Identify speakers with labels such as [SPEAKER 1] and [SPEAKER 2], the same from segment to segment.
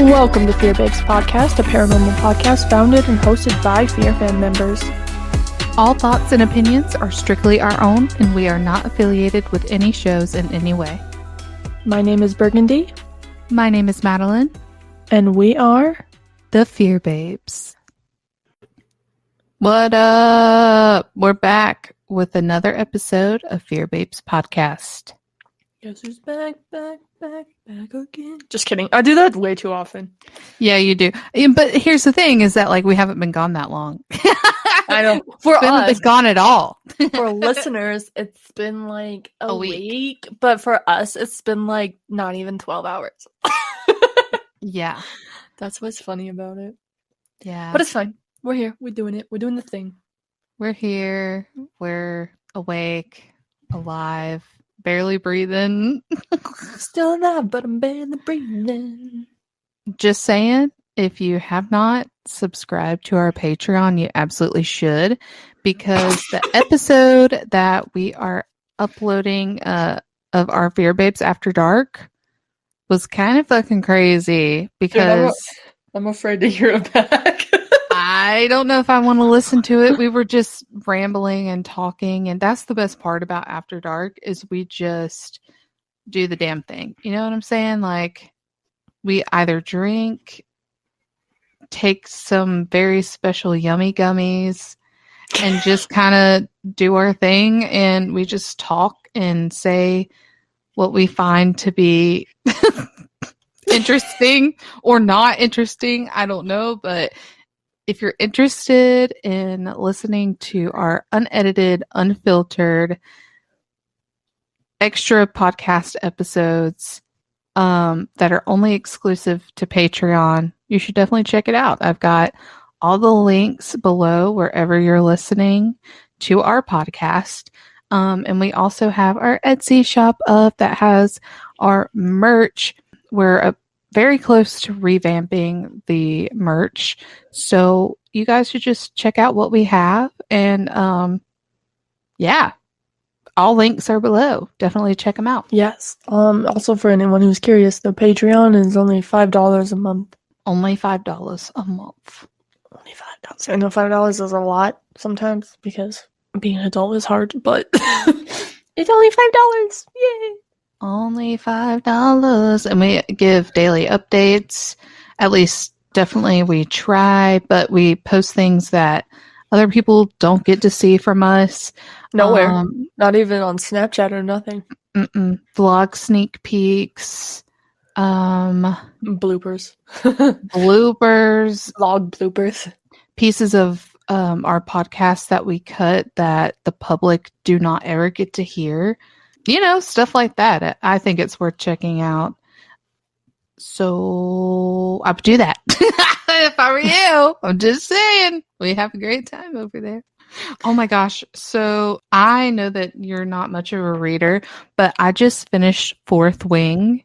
[SPEAKER 1] Welcome to Fear Babes Podcast, a paranormal podcast founded and hosted by Fear fan members.
[SPEAKER 2] All thoughts and opinions are strictly our own, and we are not affiliated with any shows in any way.
[SPEAKER 1] My name is Burgundy.
[SPEAKER 2] My name is Madeline.
[SPEAKER 1] And we are
[SPEAKER 2] the Fear Babes. What up? We're back with another episode of Fear Babes Podcast.
[SPEAKER 1] Guess who's back again? Just kidding. I do that way too often.
[SPEAKER 2] Yeah, you do. But here's the thing is that, like, we haven't been gone that long.
[SPEAKER 1] I know. For
[SPEAKER 2] we haven't been gone at all.
[SPEAKER 1] For listeners, it's been like a week. But for us, it's been like not even 12 hours.
[SPEAKER 2] Yeah.
[SPEAKER 1] That's what's funny about it.
[SPEAKER 2] Yeah.
[SPEAKER 1] But it's fine. We're here. We're doing it. We're doing the thing.
[SPEAKER 2] We're here. We're awake, alive, barely breathing.
[SPEAKER 1] Still alive, but I'm barely breathing.
[SPEAKER 2] Just saying, if you have not subscribed to our Patreon, you absolutely should, because the episode that we are uploading of our Fear Babes After Dark was kind of fucking crazy because
[SPEAKER 1] Dude, I'm afraid to hear it back.
[SPEAKER 2] I don't know if I want to listen to it. We were just rambling and talking, and that's the best part about After Dark is we just do the damn thing. You know what I'm saying? Like, we either drink, take some very special yummy gummies, and just kind of do our thing, and we just talk and say what we find to be interesting or not interesting. I don't know, but if you're interested in listening to our unedited, unfiltered, extra podcast episodes that are only exclusive to Patreon, you should definitely check it out. I've got all the links below wherever you're listening to our podcast. And we also have our Etsy shop up that has our merch. We're very close to revamping the merch. So you guys should just check out what we have. And yeah, all links are below. Definitely check them out.
[SPEAKER 1] Yes. Also, for anyone who's curious, the Patreon is only $5 a month.
[SPEAKER 2] Only $5 a month.
[SPEAKER 1] Only $5. I know $5 is a lot sometimes because being an adult is hard, but it's only $5. Yay!
[SPEAKER 2] Only $5. And we give daily updates. At least, definitely, we try, but we post things that other people don't get to see from us.
[SPEAKER 1] Nowhere. Not even on Snapchat or nothing.
[SPEAKER 2] Vlog sneak peeks.
[SPEAKER 1] Bloopers.
[SPEAKER 2] Bloopers.
[SPEAKER 1] Vlog bloopers.
[SPEAKER 2] Pieces of our podcast that we cut that the public do not ever get to hear. You know, stuff like that. I think it's worth checking out. So I would do that. If I were you, I'm just saying. We have a great time over there. Oh my gosh. So I know that you're not much of a reader, but I just finished Fourth Wing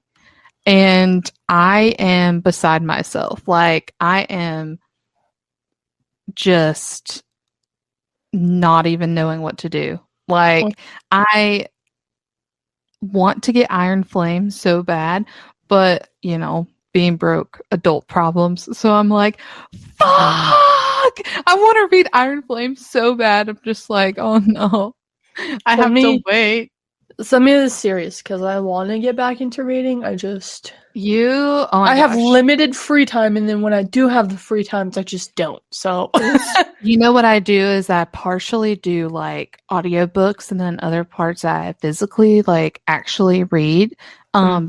[SPEAKER 2] and I am beside myself. Like, I am just not even knowing what to do. Like, I want to get Iron Flame so bad, but, you know, being broke, adult problems. So I'm like, fuck! I want to read Iron Flame so bad. I'm just like, oh no. I have to wait.
[SPEAKER 1] Send me the series because I want to get back into reading. I
[SPEAKER 2] have
[SPEAKER 1] limited free time, and then when I do have the free times, I just don't. So
[SPEAKER 2] you know what I do is I partially do like audiobooks, and then other parts I physically like actually read.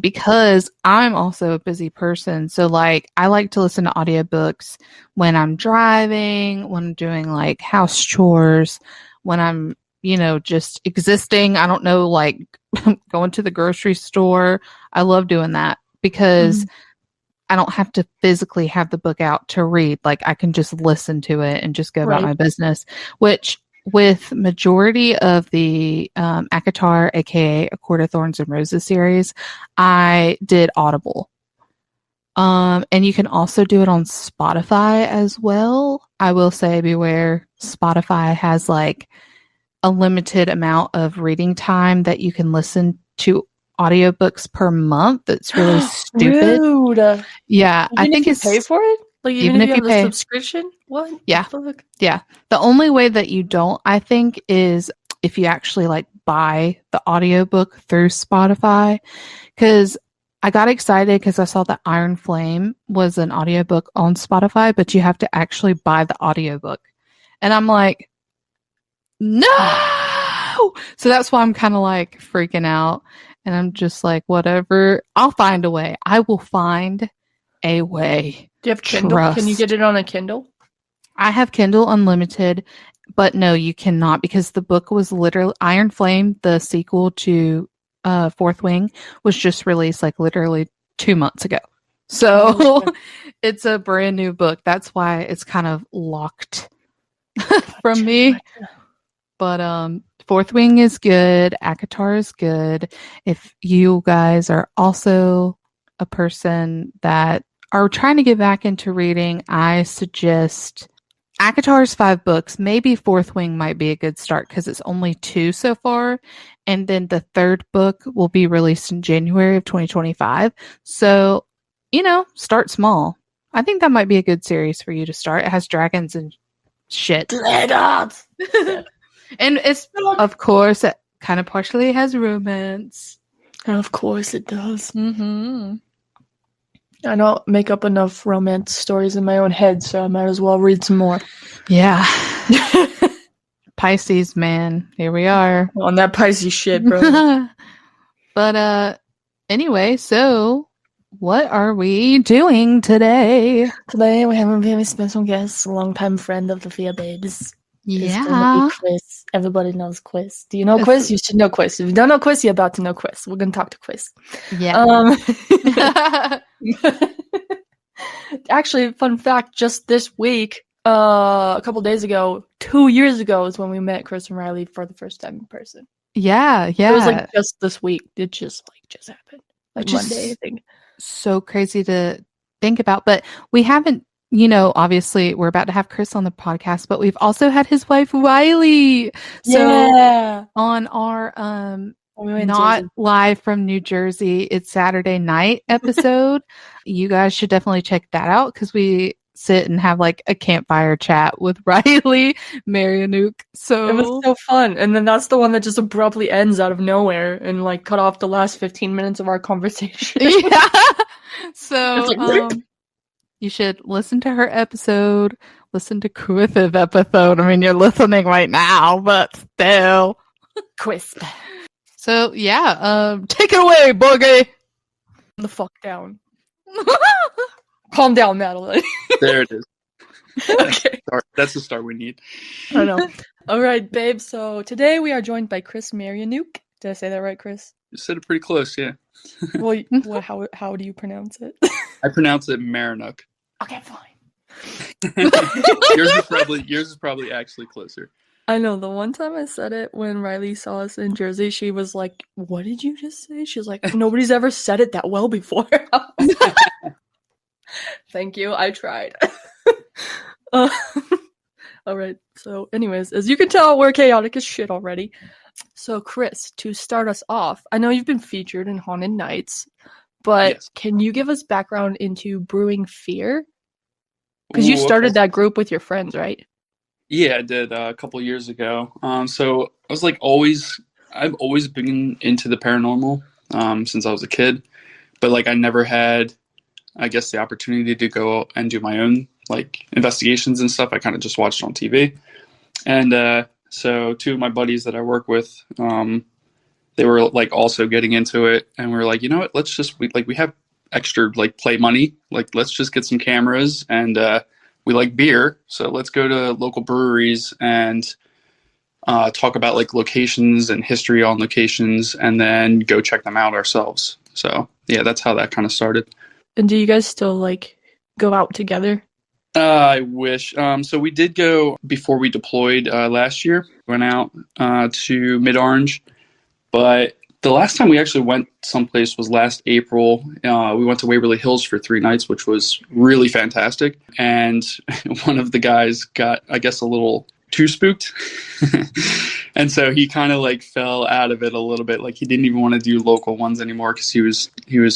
[SPEAKER 2] Because I'm also a busy person. So like I like to listen to audiobooks when I'm driving, when I'm doing like house chores, when I'm, you know, just existing. I don't know, like going to the grocery store. I love doing that because I don't have to physically have the book out to read. Like, I can just listen to it and just go about my business, which with majority of the ACOTAR, aka A Court of Thorns and Roses series, I did Audible. And you can also do it on Spotify as well. I will say, beware, Spotify has like a limited amount of reading time that you can listen to audiobooks per month. It's really stupid.
[SPEAKER 1] Rude.
[SPEAKER 2] Yeah,
[SPEAKER 1] Even
[SPEAKER 2] I think
[SPEAKER 1] if you pay for it? Like even if you have the subscription? What?
[SPEAKER 2] Yeah.
[SPEAKER 1] The fuck?
[SPEAKER 2] Yeah. The only way that you don't, I think, is if you actually like buy the audiobook through Spotify. Because I got excited because I saw that Iron Flame was an audiobook on Spotify, but you have to actually buy the audiobook. And I'm like, no! So that's why I'm kind of like freaking out. And I'm just like, whatever. I'll find a way. I will find a way.
[SPEAKER 1] Do you have Kindle?
[SPEAKER 2] Trust.
[SPEAKER 1] Can you get it on a Kindle?
[SPEAKER 2] I have Kindle Unlimited, but no, you cannot, because the book was literally Iron Flame, the sequel to Fourth Wing, was just released like literally 2 months ago. So it's a brand new book. That's why it's kind of locked from me. But Fourth Wing is good. ACOTAR is good. If you guys are also a person that are trying to get back into reading, I suggest ACOTAR's 5 books. Maybe Fourth Wing might be a good start because it's only 2 so far. And then the 3rd book will be released in January of 2025. So, start small. I think that might be a good series for you to start. It has dragons and shit.
[SPEAKER 1] Dragons!
[SPEAKER 2] And it's, of course, it kind of partially has romance.
[SPEAKER 1] Of course it does.
[SPEAKER 2] Mm-hmm.
[SPEAKER 1] I don't make up enough romance stories in my own head, so I might as well read some more.
[SPEAKER 2] Yeah. Pisces, man. Here we are.
[SPEAKER 1] On that Pisces shit, bro.
[SPEAKER 2] But anyway, so what are we doing today?
[SPEAKER 1] Today we have a very special guest, a longtime friend of the Fear Babes. It's gonna
[SPEAKER 2] Yeah.
[SPEAKER 1] be Chris. Everybody knows Chris. Do you know Chris? You should know Chris. If you don't know Chris, you're about to know Chris. We're gonna talk to Chris.
[SPEAKER 2] Yeah.
[SPEAKER 1] Actually, fun fact, just this week, a couple days ago, 2 years ago is when we met Chris and Riley for the first time in person.
[SPEAKER 2] Yeah.
[SPEAKER 1] It was like just this week. It just happened. Like
[SPEAKER 2] Just
[SPEAKER 1] Monday, I think.
[SPEAKER 2] so crazy to think about. But we haven't, obviously we're about to have Chris on the podcast, but we've also had his wife Riley. So
[SPEAKER 1] Yeah.
[SPEAKER 2] on our
[SPEAKER 1] We
[SPEAKER 2] not live from New Jersey, it's Saturday night episode. You guys should definitely check that out because we sit and have like a campfire chat with Riley Maryinuk. So
[SPEAKER 1] it was so fun. And then that's the one that just abruptly ends out of nowhere and like cut off the last 15 minutes of our conversation.
[SPEAKER 2] Yeah. So
[SPEAKER 1] It's like,
[SPEAKER 2] you should listen to her episode, listen to Chris's episode. I mean, you're listening right now, but still.
[SPEAKER 1] Crisp.
[SPEAKER 2] So yeah, take it away, Boogie.
[SPEAKER 1] The fuck down. Calm down, Madeline.
[SPEAKER 3] There it is.
[SPEAKER 1] Okay.
[SPEAKER 3] That's the start we need.
[SPEAKER 1] I know. All right, babe. So today we are joined by Chris Maryinuk. Did I say that right, Chris?
[SPEAKER 3] You said it pretty close, yeah.
[SPEAKER 1] Well, how do you pronounce it?
[SPEAKER 3] I pronounce it Marinuk.
[SPEAKER 1] Okay, fine.
[SPEAKER 3] yours is probably actually closer.
[SPEAKER 1] I know. The one time I said it when Riley saw us in Jersey, she was like, "What did you just say?" She's like, "Nobody's ever said it that well before." Thank you. I tried. All right. So, anyways, as you can tell, we're chaotic as shit already. So, Chris, to start us off, I know you've been featured in Haunted Nights, but
[SPEAKER 3] Yes.
[SPEAKER 1] can you give us background into Brewing Fear? Because you started that group with your friends, right?
[SPEAKER 3] Yeah, I did a couple of years ago. So I was like I've always been into the paranormal since I was a kid, but like I never had, I guess, the opportunity to go and do my own like investigations and stuff. I kind of just watched on TV. And so 2 of my buddies that I work with, they were like also getting into it, and we were like, you know what, let's just we have extra like play money, like let's just get some cameras, and we like beer, so let's go to local breweries and talk about like locations and history on locations, and then go check them out ourselves. So yeah, that's how that kind of started.
[SPEAKER 1] And do you guys still like go out together?
[SPEAKER 3] I wish. So we did go before we deployed last year. Went out to Mid-Orange, but the last time we actually went someplace was last April. We went to Waverly Hills for 3 nights, which was really fantastic. And one of the guys got, I guess, a little too spooked. And so he kind of like fell out of it a little bit. Like he didn't even want to do local ones anymore because he was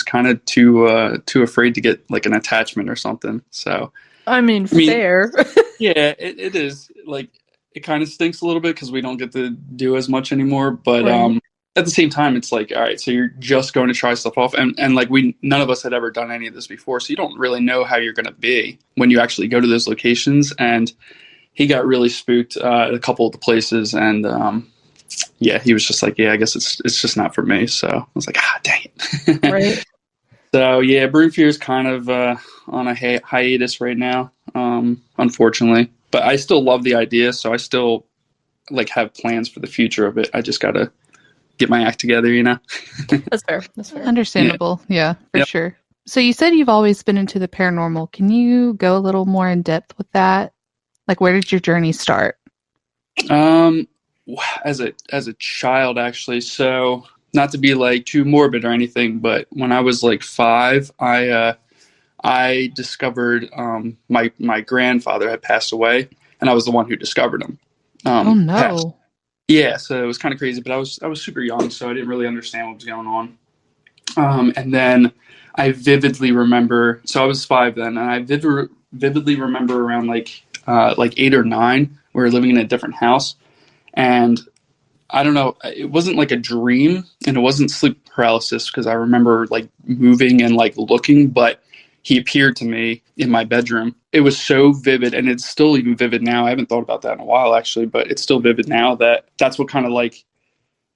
[SPEAKER 3] kind of too afraid to get like an attachment or something. So
[SPEAKER 1] I mean, fair.
[SPEAKER 3] Yeah, it is. Like it kind of stinks a little bit because we don't get to do as much anymore. But
[SPEAKER 1] Right.
[SPEAKER 3] At the same time, it's like, all right, so you're just going to try stuff off, and like none of us had ever done any of this before, so you don't really know how you're going to be when you actually go to those locations. And he got really spooked at a couple of the places, and yeah, he was just like, yeah, I guess it's just not for me. So I was like, dang it.
[SPEAKER 1] Right.
[SPEAKER 3] So yeah, Brewing Fear is kind of on a hiatus right now, unfortunately. But I still love the idea, so I still like have plans for the future of it. I just gotta get my act together, you know.
[SPEAKER 1] That's fair. That's fair.
[SPEAKER 2] Understandable. Yeah, for
[SPEAKER 3] Yep.
[SPEAKER 2] sure. So you said you've always been into the paranormal. Can you go a little more in depth with that? Like, where did your journey start?
[SPEAKER 3] As a child, actually. So not to be like too morbid or anything, but when I was like 5, I discovered my grandfather had passed away, and I was the one who discovered him.
[SPEAKER 2] Oh no.
[SPEAKER 3] Passed. Yeah, so it was kind of crazy, but I was super young, so I didn't really understand what was going on. And then I vividly remember. So I was 5 then, and I vividly remember around like 8 or 9, we were living in a different house, and I don't know, it wasn't like a dream, and it wasn't sleep paralysis because I remember like moving and like looking, but he appeared to me in my bedroom. It was so vivid, and it's still even vivid now. I haven't thought about that in a while, actually, but it's still vivid now. That's what kind of like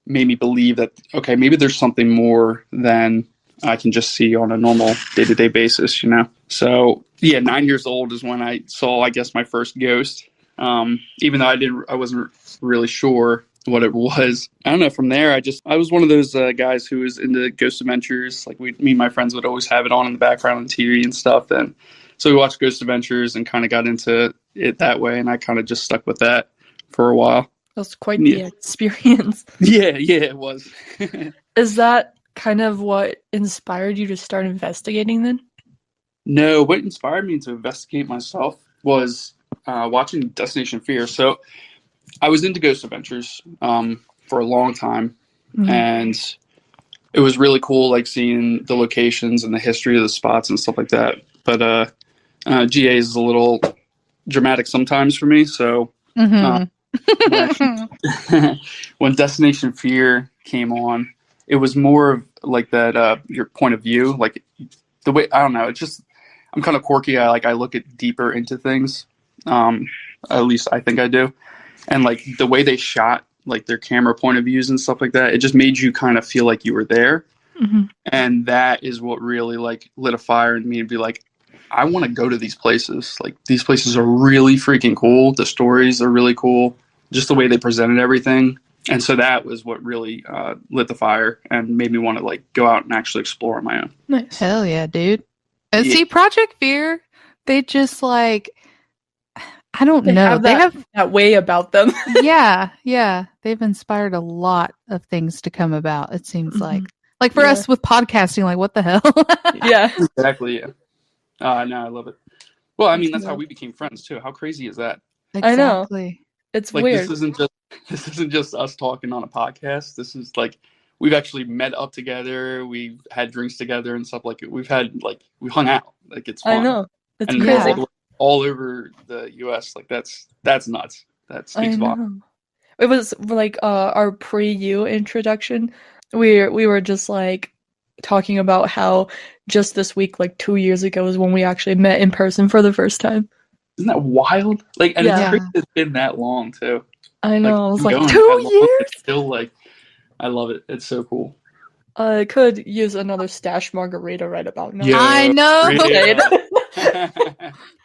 [SPEAKER 3] made me believe that, okay, maybe there's something more than I can just see on a normal day-to-day basis, you know? So yeah, 9 years old is when I saw, I guess, my first ghost. Even though I wasn't really sure what it was. I don't know. From there, I was one of those guys who was into ghost adventures. Like me and my friends would always have it on in the background on TV and stuff. And so we watched Ghost Adventures and kind of got into it that way. And I kind of just stuck with that for a while.
[SPEAKER 1] That was quite the experience.
[SPEAKER 3] Yeah, it was.
[SPEAKER 1] Is that kind of what inspired you to start investigating then?
[SPEAKER 3] No, what inspired me to investigate myself was watching Destination Fear. So I was into Ghost Adventures for a long time, and it was really cool, like seeing the locations and the history of the spots and stuff like that. But GA is a little dramatic sometimes for me, so when Destination Fear came on, it was more of like that your point of view, like the way, I don't know, it's just, I'm kind of quirky. I look at deeper into things. At least I think I do. And like the way they shot like their camera point of views and stuff like that, it just made you kind of feel like you were there. And that is what really like lit a fire in me to be like, I want to go to these places. Like these places are really freaking cool. The stories are really cool. Just the way they presented everything. And so that was what really lit the fire and made me want to like go out and actually explore on my own.
[SPEAKER 1] Nice.
[SPEAKER 2] Hell yeah, dude. And
[SPEAKER 3] Yeah.
[SPEAKER 2] see, Project Fear, they just like, I don't know. They have
[SPEAKER 1] that way about them.
[SPEAKER 2] yeah. They've inspired a lot of things to come about, it seems like. Like for us with podcasting, like what the hell?
[SPEAKER 1] Yeah.
[SPEAKER 3] Exactly, yeah. No, I love it. Well, I mean, that's how we became friends too. How crazy is that?
[SPEAKER 2] Exactly.
[SPEAKER 1] I know. It's
[SPEAKER 3] Like
[SPEAKER 1] weird.
[SPEAKER 3] this isn't just us talking on a podcast. This is like we've actually met up together. We've had drinks together and stuff. Like we hung out. Like it's fun.
[SPEAKER 1] I know. It's
[SPEAKER 3] and
[SPEAKER 1] crazy.
[SPEAKER 3] all over the U.S. Like that's nuts. That speaks volumes.
[SPEAKER 1] It was like our pre-U introduction. We were just like talking about how just this week, like 2 years ago, is when we actually met in person for the first time.
[SPEAKER 3] Isn't that wild? Like, and
[SPEAKER 1] Yeah.
[SPEAKER 3] it's crazy it's been that long too.
[SPEAKER 1] I know. I was like,
[SPEAKER 3] going
[SPEAKER 1] 2
[SPEAKER 3] that long,
[SPEAKER 1] years.
[SPEAKER 3] it's still like, I love it. It's so cool.
[SPEAKER 1] I could use another stash margarita right about now.
[SPEAKER 3] Yeah.
[SPEAKER 2] I know.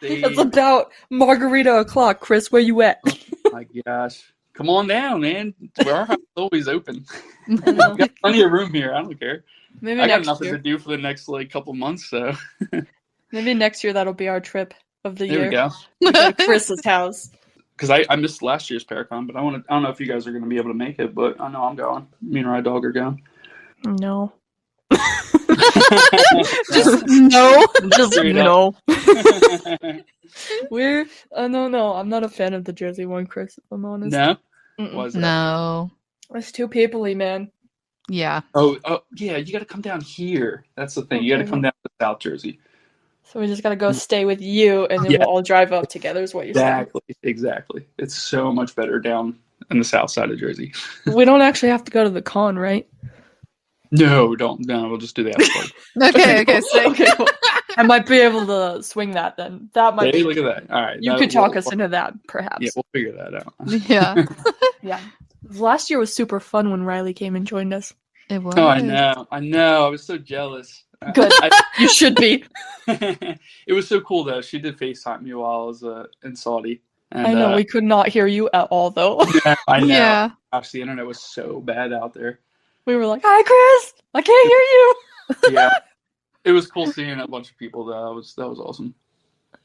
[SPEAKER 1] It's about margarita o'clock. Chris, where you at?
[SPEAKER 3] Oh my gosh. Come on down, man. Our house is always open.
[SPEAKER 1] I know.
[SPEAKER 3] We got plenty of room here. I don't care.
[SPEAKER 1] Maybe
[SPEAKER 3] I got
[SPEAKER 1] next
[SPEAKER 3] nothing
[SPEAKER 1] year.
[SPEAKER 3] to do for the next like couple months, so
[SPEAKER 1] Maybe next year that'll be our trip of the
[SPEAKER 3] there
[SPEAKER 1] year.
[SPEAKER 3] we go.
[SPEAKER 1] We go to Chris's house.
[SPEAKER 3] Because I missed last year's Paracon, but I don't know if you guys are going to be able to make it, but I know I'm going. Me and Ride Dog are going.
[SPEAKER 1] No.
[SPEAKER 2] Just no.
[SPEAKER 1] Just
[SPEAKER 3] Straight
[SPEAKER 1] no.
[SPEAKER 3] up.
[SPEAKER 1] We're no. I'm not a fan of the Jersey one, Chris, if I'm honest.
[SPEAKER 3] No? Was that?
[SPEAKER 2] No.
[SPEAKER 1] It's too peoply, man.
[SPEAKER 2] Yeah.
[SPEAKER 3] Oh, yeah. You got to come down here. That's the thing. You got to
[SPEAKER 1] Okay.
[SPEAKER 3] come down to South Jersey.
[SPEAKER 1] So we just gotta go stay with you, and then
[SPEAKER 3] Yeah.
[SPEAKER 1] we'll all drive up together. Is what you're saying?
[SPEAKER 3] Exactly. It's so much better down in the south side of Jersey.
[SPEAKER 1] We don't actually have to go to the con, right?
[SPEAKER 3] No, don't. No, we'll just do the after party.
[SPEAKER 2] Okay, sick.
[SPEAKER 1] Okay, cool. I might be able to swing that then. That might
[SPEAKER 3] Hey,
[SPEAKER 1] be.
[SPEAKER 3] look at that. All right.
[SPEAKER 1] You could talk us into that, perhaps.
[SPEAKER 3] Yeah, we'll figure that out.
[SPEAKER 2] Yeah.
[SPEAKER 1] Yeah. Last year was super fun when Riley came and joined us.
[SPEAKER 2] It was.
[SPEAKER 3] Oh, I know. I was so jealous.
[SPEAKER 1] Good. You should be.
[SPEAKER 3] It was so cool though. She did FaceTime me while I was in Saudi. And,
[SPEAKER 1] I know we could not hear you at all, though.
[SPEAKER 3] Yeah, I know.
[SPEAKER 2] Yeah.
[SPEAKER 3] Gosh, the internet was so bad out there.
[SPEAKER 1] We were like, "Hi, Chris. I can't hear you."
[SPEAKER 3] Yeah, it was cool seeing a bunch of people. That was awesome.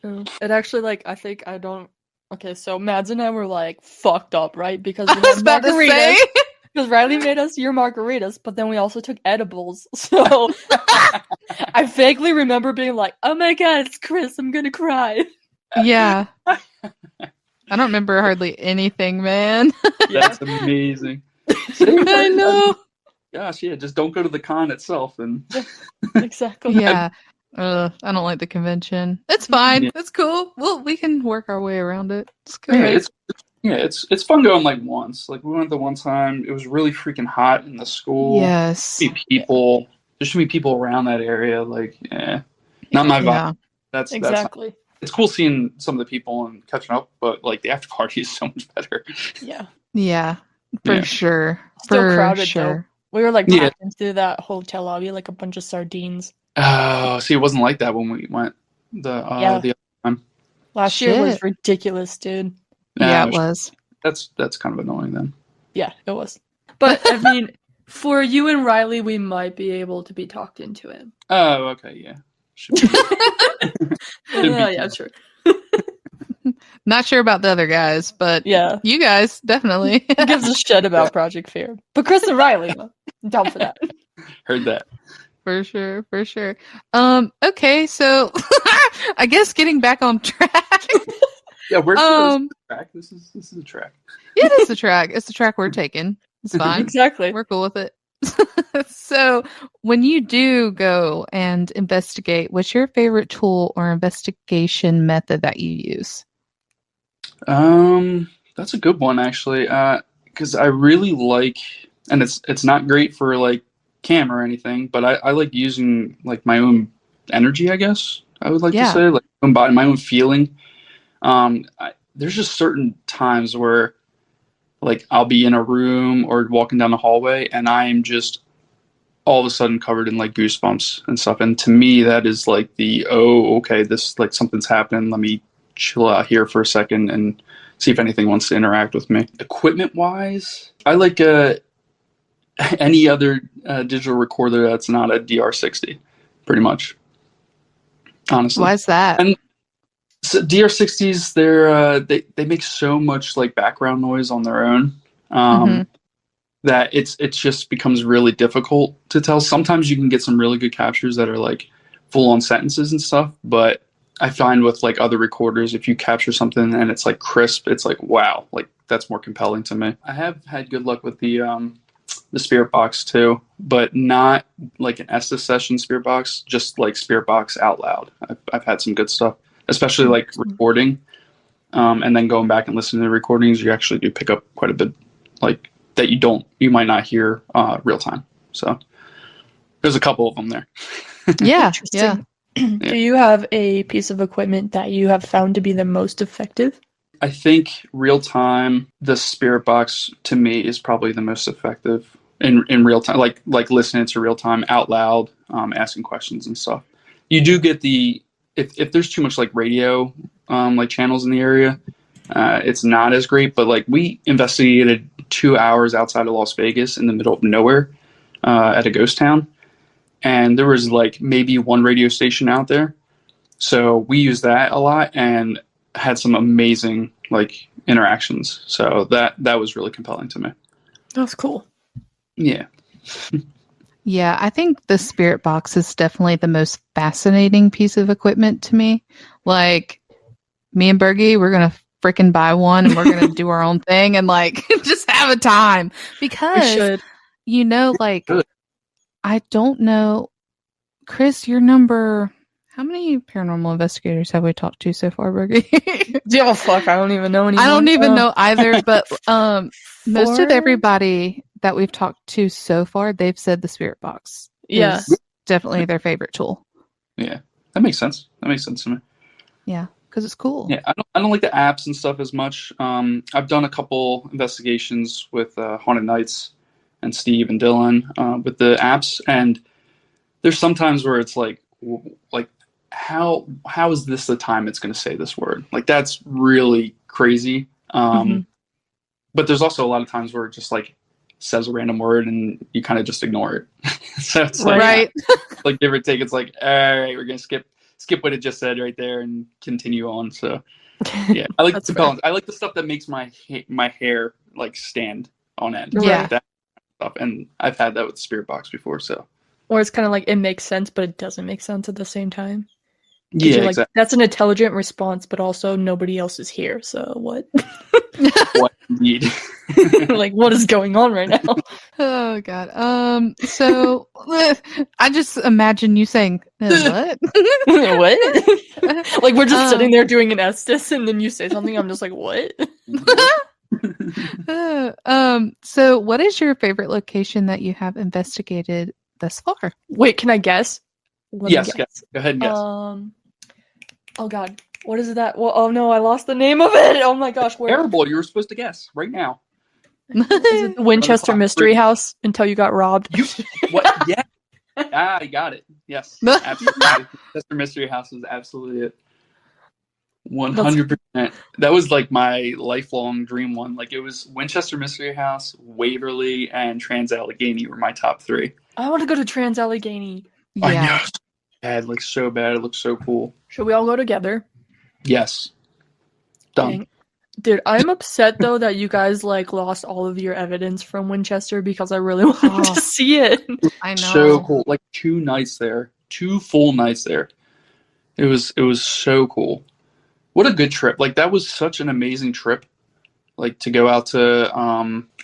[SPEAKER 1] It actually, like, I think I don't. Okay, so Mads and I were like fucked up, right? Because
[SPEAKER 2] I
[SPEAKER 1] we
[SPEAKER 2] was
[SPEAKER 1] had
[SPEAKER 2] about to
[SPEAKER 1] margaritas.
[SPEAKER 2] say.
[SPEAKER 1] Because Riley made us your margaritas, but then we also took edibles. So I vaguely remember being like, "Oh my god, it's Chris! I'm gonna cry."
[SPEAKER 2] Yeah. I don't remember hardly anything, man.
[SPEAKER 3] That's amazing.
[SPEAKER 2] I know.
[SPEAKER 3] Gosh, yeah. Just don't go to the con itself, and
[SPEAKER 1] Exactly.
[SPEAKER 2] Yeah. I don't like the convention. It's fine.
[SPEAKER 3] Yeah.
[SPEAKER 2] It's cool. We can work our way around it. It's
[SPEAKER 3] yeah,
[SPEAKER 2] good.
[SPEAKER 3] it's fun going like once. Like we went the one time. It was really freaking hot in the school.
[SPEAKER 2] Yes.
[SPEAKER 3] People. There should be people around that area. Like, not my vibe.
[SPEAKER 2] Yeah.
[SPEAKER 3] That's
[SPEAKER 1] Exactly.
[SPEAKER 3] it's cool seeing some of the people and catching up, but like the after party is so much better.
[SPEAKER 1] Yeah.
[SPEAKER 2] Yeah. For
[SPEAKER 3] Yeah.
[SPEAKER 2] sure.
[SPEAKER 1] Still
[SPEAKER 2] For
[SPEAKER 1] crowded
[SPEAKER 2] sure.
[SPEAKER 1] though. We were like
[SPEAKER 3] Yeah.
[SPEAKER 1] passing through that hotel lobby like a bunch of sardines.
[SPEAKER 3] Oh, see, it wasn't like that when we went the other time.
[SPEAKER 1] Last year was
[SPEAKER 2] Shit.
[SPEAKER 1] ridiculous, dude.
[SPEAKER 2] Yeah,
[SPEAKER 3] Uh,
[SPEAKER 2] it was.
[SPEAKER 3] That's kind of annoying then.
[SPEAKER 1] Yeah, it was. But I mean, for you and Riley, we might be able to be talked into it.
[SPEAKER 3] Oh, okay, yeah. Should be.
[SPEAKER 1] Yeah, sure.
[SPEAKER 2] Not sure about the other guys, but
[SPEAKER 1] Yeah.
[SPEAKER 2] you guys definitely.
[SPEAKER 1] Who gives a shit about Project Fear? But Chris and Riley, I'm down for that.
[SPEAKER 3] Heard that.
[SPEAKER 2] For sure, for sure. Okay, so I guess getting back on track.
[SPEAKER 3] Yeah, where's
[SPEAKER 2] Um,
[SPEAKER 3] the track? This is a track.
[SPEAKER 2] Yeah, it is the track. It's the track we're taking. It's fine.
[SPEAKER 1] Exactly.
[SPEAKER 2] We're cool with it. So, when you do go and investigate, what's your favorite tool or investigation method that you use?
[SPEAKER 3] That's a good one actually. Because I really like, and it's not great for like cam or anything, but I like using like my own energy, I guess I would like to
[SPEAKER 2] Yeah.
[SPEAKER 3] say, like my own body, my own feeling. There's just certain times where like I'll be in a room or walking down the hallway and I am just all of a sudden covered in like goosebumps and stuff. And to me, that is like okay, this like something's happening. Let me chill out here for a second and see if anything wants to interact with me. Equipment wise, I like any other digital recorder that's not a DR60, pretty much. Honestly.
[SPEAKER 2] Why is that?
[SPEAKER 3] And so DR60s, they make so much like background noise on their own that it just becomes really difficult to tell. Sometimes you can get some really good captures that are like full on sentences and stuff, but I find with like other recorders, if you capture something and it's like crisp, it's like wow, like that's more compelling to me. I have had good luck with the Spirit Box too, but not like an Estes session Spirit Box, just like Spirit Box out loud. I've had some good stuff, especially like recording, and then going back and listening to the recordings. You actually do pick up quite a bit, like that you might not hear real time. So there's a couple of them there.
[SPEAKER 2] Yeah,
[SPEAKER 1] Interesting.
[SPEAKER 2] yeah.
[SPEAKER 1] Do you have a piece of equipment that you have found to be the most effective?
[SPEAKER 3] I think real time, the Spirit Box to me is probably the most effective in real time, like listening to real time out loud, asking questions and stuff. You do get if there's too much like radio like channels in the area, it's not as great. But like we investigated 2 hours outside of Las Vegas in the middle of nowhere at a ghost town, and there was like maybe one radio station out there. So we used that a lot and had some amazing like interactions. So that was really compelling to me.
[SPEAKER 1] That's cool.
[SPEAKER 3] Yeah.
[SPEAKER 2] Yeah, I think the Spirit Box is definitely the most fascinating piece of equipment to me. Like, me and Bergie, we're going to freaking buy one and we're going to do our own thing and like just have a time. Because, you know, like, I don't know. Chris, your number. How many paranormal investigators have we talked to so far, Bergie?
[SPEAKER 1] Oh, fuck. I don't even know anymore.
[SPEAKER 2] I don't even know either. But most of everybody that we've talked to so far, they've said the spirit box is definitely their favorite tool.
[SPEAKER 3] Yeah, that makes sense. That makes sense to me.
[SPEAKER 2] Yeah, because it's cool.
[SPEAKER 3] Yeah, I don't like the apps and stuff as much. I've done a couple investigations with Haunted Nights and Steve and Dylan with the apps, and there's sometimes where it's like how is this the time it's going to say this word? Like, that's really crazy. But there's also a lot of times where it just like says a random word and you kind of just ignore it. So it's like, like give or take, it's like, all right, we're going to skip what it just said right there and continue on. So yeah, I like the balance. I like the stuff that makes my hair like stand on end.
[SPEAKER 2] Yeah.
[SPEAKER 3] Like that stuff. And I've had that with the spirit box before. So,
[SPEAKER 1] or it's kind of like it makes sense, but it doesn't make sense at the same time.
[SPEAKER 3] Yeah,
[SPEAKER 1] like,
[SPEAKER 3] exactly.
[SPEAKER 1] That's an intelligent response, but also nobody else is here. So what?
[SPEAKER 3] What indeed?
[SPEAKER 1] Like, what is going on right now?
[SPEAKER 2] Oh God. So I just imagine you saying what?
[SPEAKER 1] What? Like, we're just sitting there doing an Estes, and then you say something. I'm just like, what?
[SPEAKER 2] So what is your favorite location that you have investigated thus far?
[SPEAKER 1] Wait, can I guess?
[SPEAKER 3] Yes. Go ahead and guess.
[SPEAKER 1] Oh God, what is that? Well, oh no, I lost the name of it. Oh my gosh, where?
[SPEAKER 3] Terrible! You were supposed to guess right now.
[SPEAKER 1] Is it the Winchester Mystery House until you got robbed?
[SPEAKER 3] What? Yeah. You got it. Yes, absolutely. Winchester Mystery House is absolutely it. 100%. That was like my lifelong dream one. Like, it was Winchester Mystery House, Waverly, and Trans Allegheny were my top 3.
[SPEAKER 1] I want to go to Trans Allegheny.
[SPEAKER 2] Yeah.
[SPEAKER 3] I know. Bad, like so bad. It looks so cool.
[SPEAKER 1] Should we all go together?
[SPEAKER 3] Yes. Done.
[SPEAKER 1] Dang. Dude, I'm upset though that you guys like lost all of your evidence from Winchester because I really wanted to see it.
[SPEAKER 2] I know.
[SPEAKER 3] So cool. Like 2 nights there. 2 full nights there. It was so cool. What a good trip. Like, that was such an amazing trip. Like, to go out to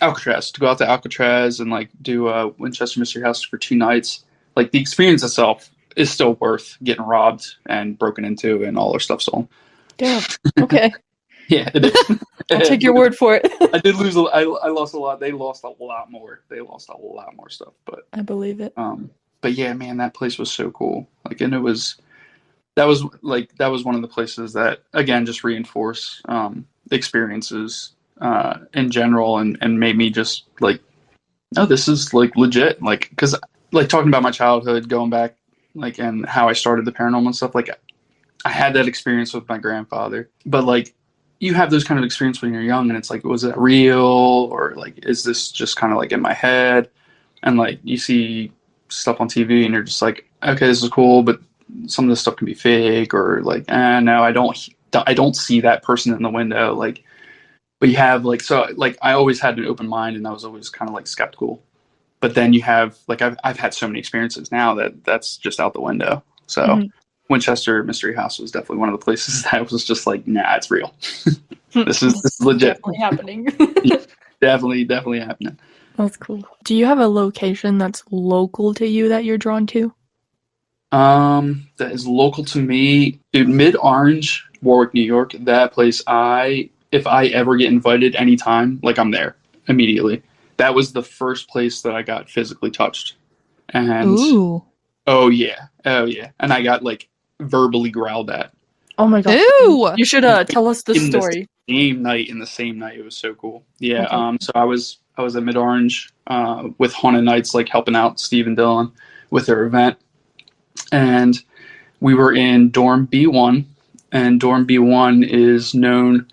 [SPEAKER 3] Alcatraz and like do Winchester Mystery House for 2 nights. Like, the experience itself is still worth getting robbed and broken into and all their stuff stolen.
[SPEAKER 1] Damn. Okay.
[SPEAKER 3] Yeah, it is.
[SPEAKER 1] I'll take your word for it.
[SPEAKER 3] I did lose. I lost a lot. They lost a lot more. They lost a lot more stuff. But
[SPEAKER 1] I believe it.
[SPEAKER 3] But yeah, man, that place was so cool. Like, and that was one of the places that, again, just reinforce experiences in general and made me just like, oh, this is like legit. Like, because like talking about my childhood, going back, like, and how I started the paranormal and stuff, like, I had that experience with my grandfather, but like, you have those kind of experience when you're young and it's like, was it real? Or like, is this just kind of like in my head? And like, you see stuff on TV and you're just like, okay, this is cool, but some of this stuff can be fake, or like, no, I don't see that person in the window. Like, but you have like, so like, I always had an open mind and I was always kind of like skeptical. But then you have like, I've had so many experiences now that's just out the window. So Winchester Mystery House was definitely one of the places that was just like, nah, it's real. This is legit.
[SPEAKER 1] Definitely happening.
[SPEAKER 3] Yeah, definitely happening.
[SPEAKER 1] That's cool. Do you have a location that's local to you that you're drawn to?
[SPEAKER 3] That is local to me. Dude, Mid-Orange, Warwick, New York. That place, if I ever get invited anytime, like, I'm there immediately. That was the first place that I got physically touched. And
[SPEAKER 2] ooh.
[SPEAKER 3] Oh yeah. And I got like verbally growled at.
[SPEAKER 1] Oh my god.
[SPEAKER 2] Ew.
[SPEAKER 1] You should tell us the story.
[SPEAKER 3] In the same night. It was so cool. Yeah. Okay. So I was at Mid-Orange with Haunted Nights, like helping out Steve and Dylan with their event. And we were in dorm B1, and dorm B1 is known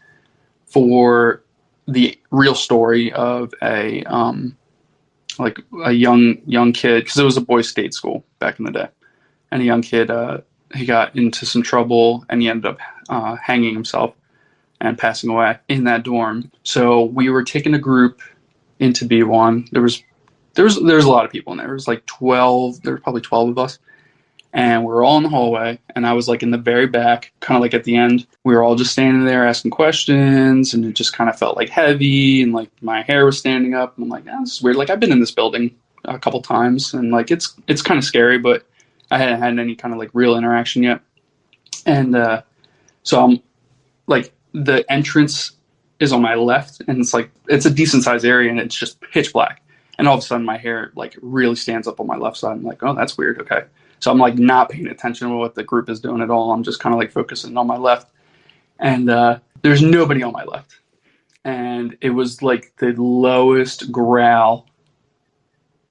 [SPEAKER 3] for the real story of a young kid, because it was a boys' state school back in the day, and a young kid, he got into some trouble and he ended up hanging himself and passing away in that dorm. So we were taking a group into B1. There was a lot of people in there. There was like 12. There were probably 12 of us, and we were all in the hallway, and I was like in the very back, kind of like at the end. We were all just standing there asking questions, and it just kind of felt like heavy, and like my hair was standing up, and I'm like, oh, this is weird. Like I've been in this building a couple times, and like it's kind of scary, but I hadn't had any kind of like real interaction yet. And so I'm like, the entrance is on my left, and it's a decent sized area, and it's just pitch black. And all of a sudden my hair like really stands up on my left side. I'm like, oh, that's weird. Okay. So I'm like not paying attention to what the group is doing at all. I'm just kind of like focusing on my left. And there's nobody on my left. And it was like the lowest growl,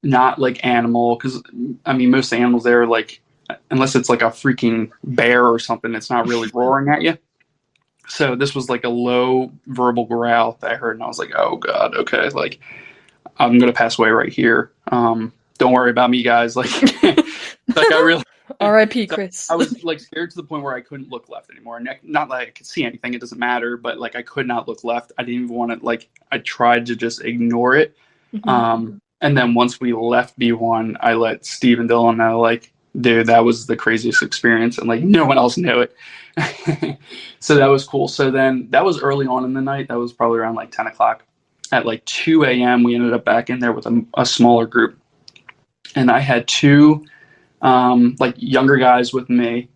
[SPEAKER 3] not like animal. Because, I mean, most animals there are like, unless it's like a freaking bear or something, it's not really roaring at you. So this was like a low verbal growl that I heard. And I was like, oh, God, okay. Like, I'm going to pass away right here. Don't worry about me, guys. Like, like I really.
[SPEAKER 1] R.I.P. Chris.
[SPEAKER 3] I was like scared to the point where I couldn't look left anymore. And not that I could see anything, it doesn't matter, but like I could not look left. I didn't even want to, like, I tried to just ignore it. And then once we left B1, I let Steve and Dylan know, like, dude, that was the craziest experience, and like no one else knew it. So that was cool. So then that was early on in the night. That was probably around like 10 o'clock. At like 2 a.m., we ended up back in there with a smaller group. And I had two like younger guys with me,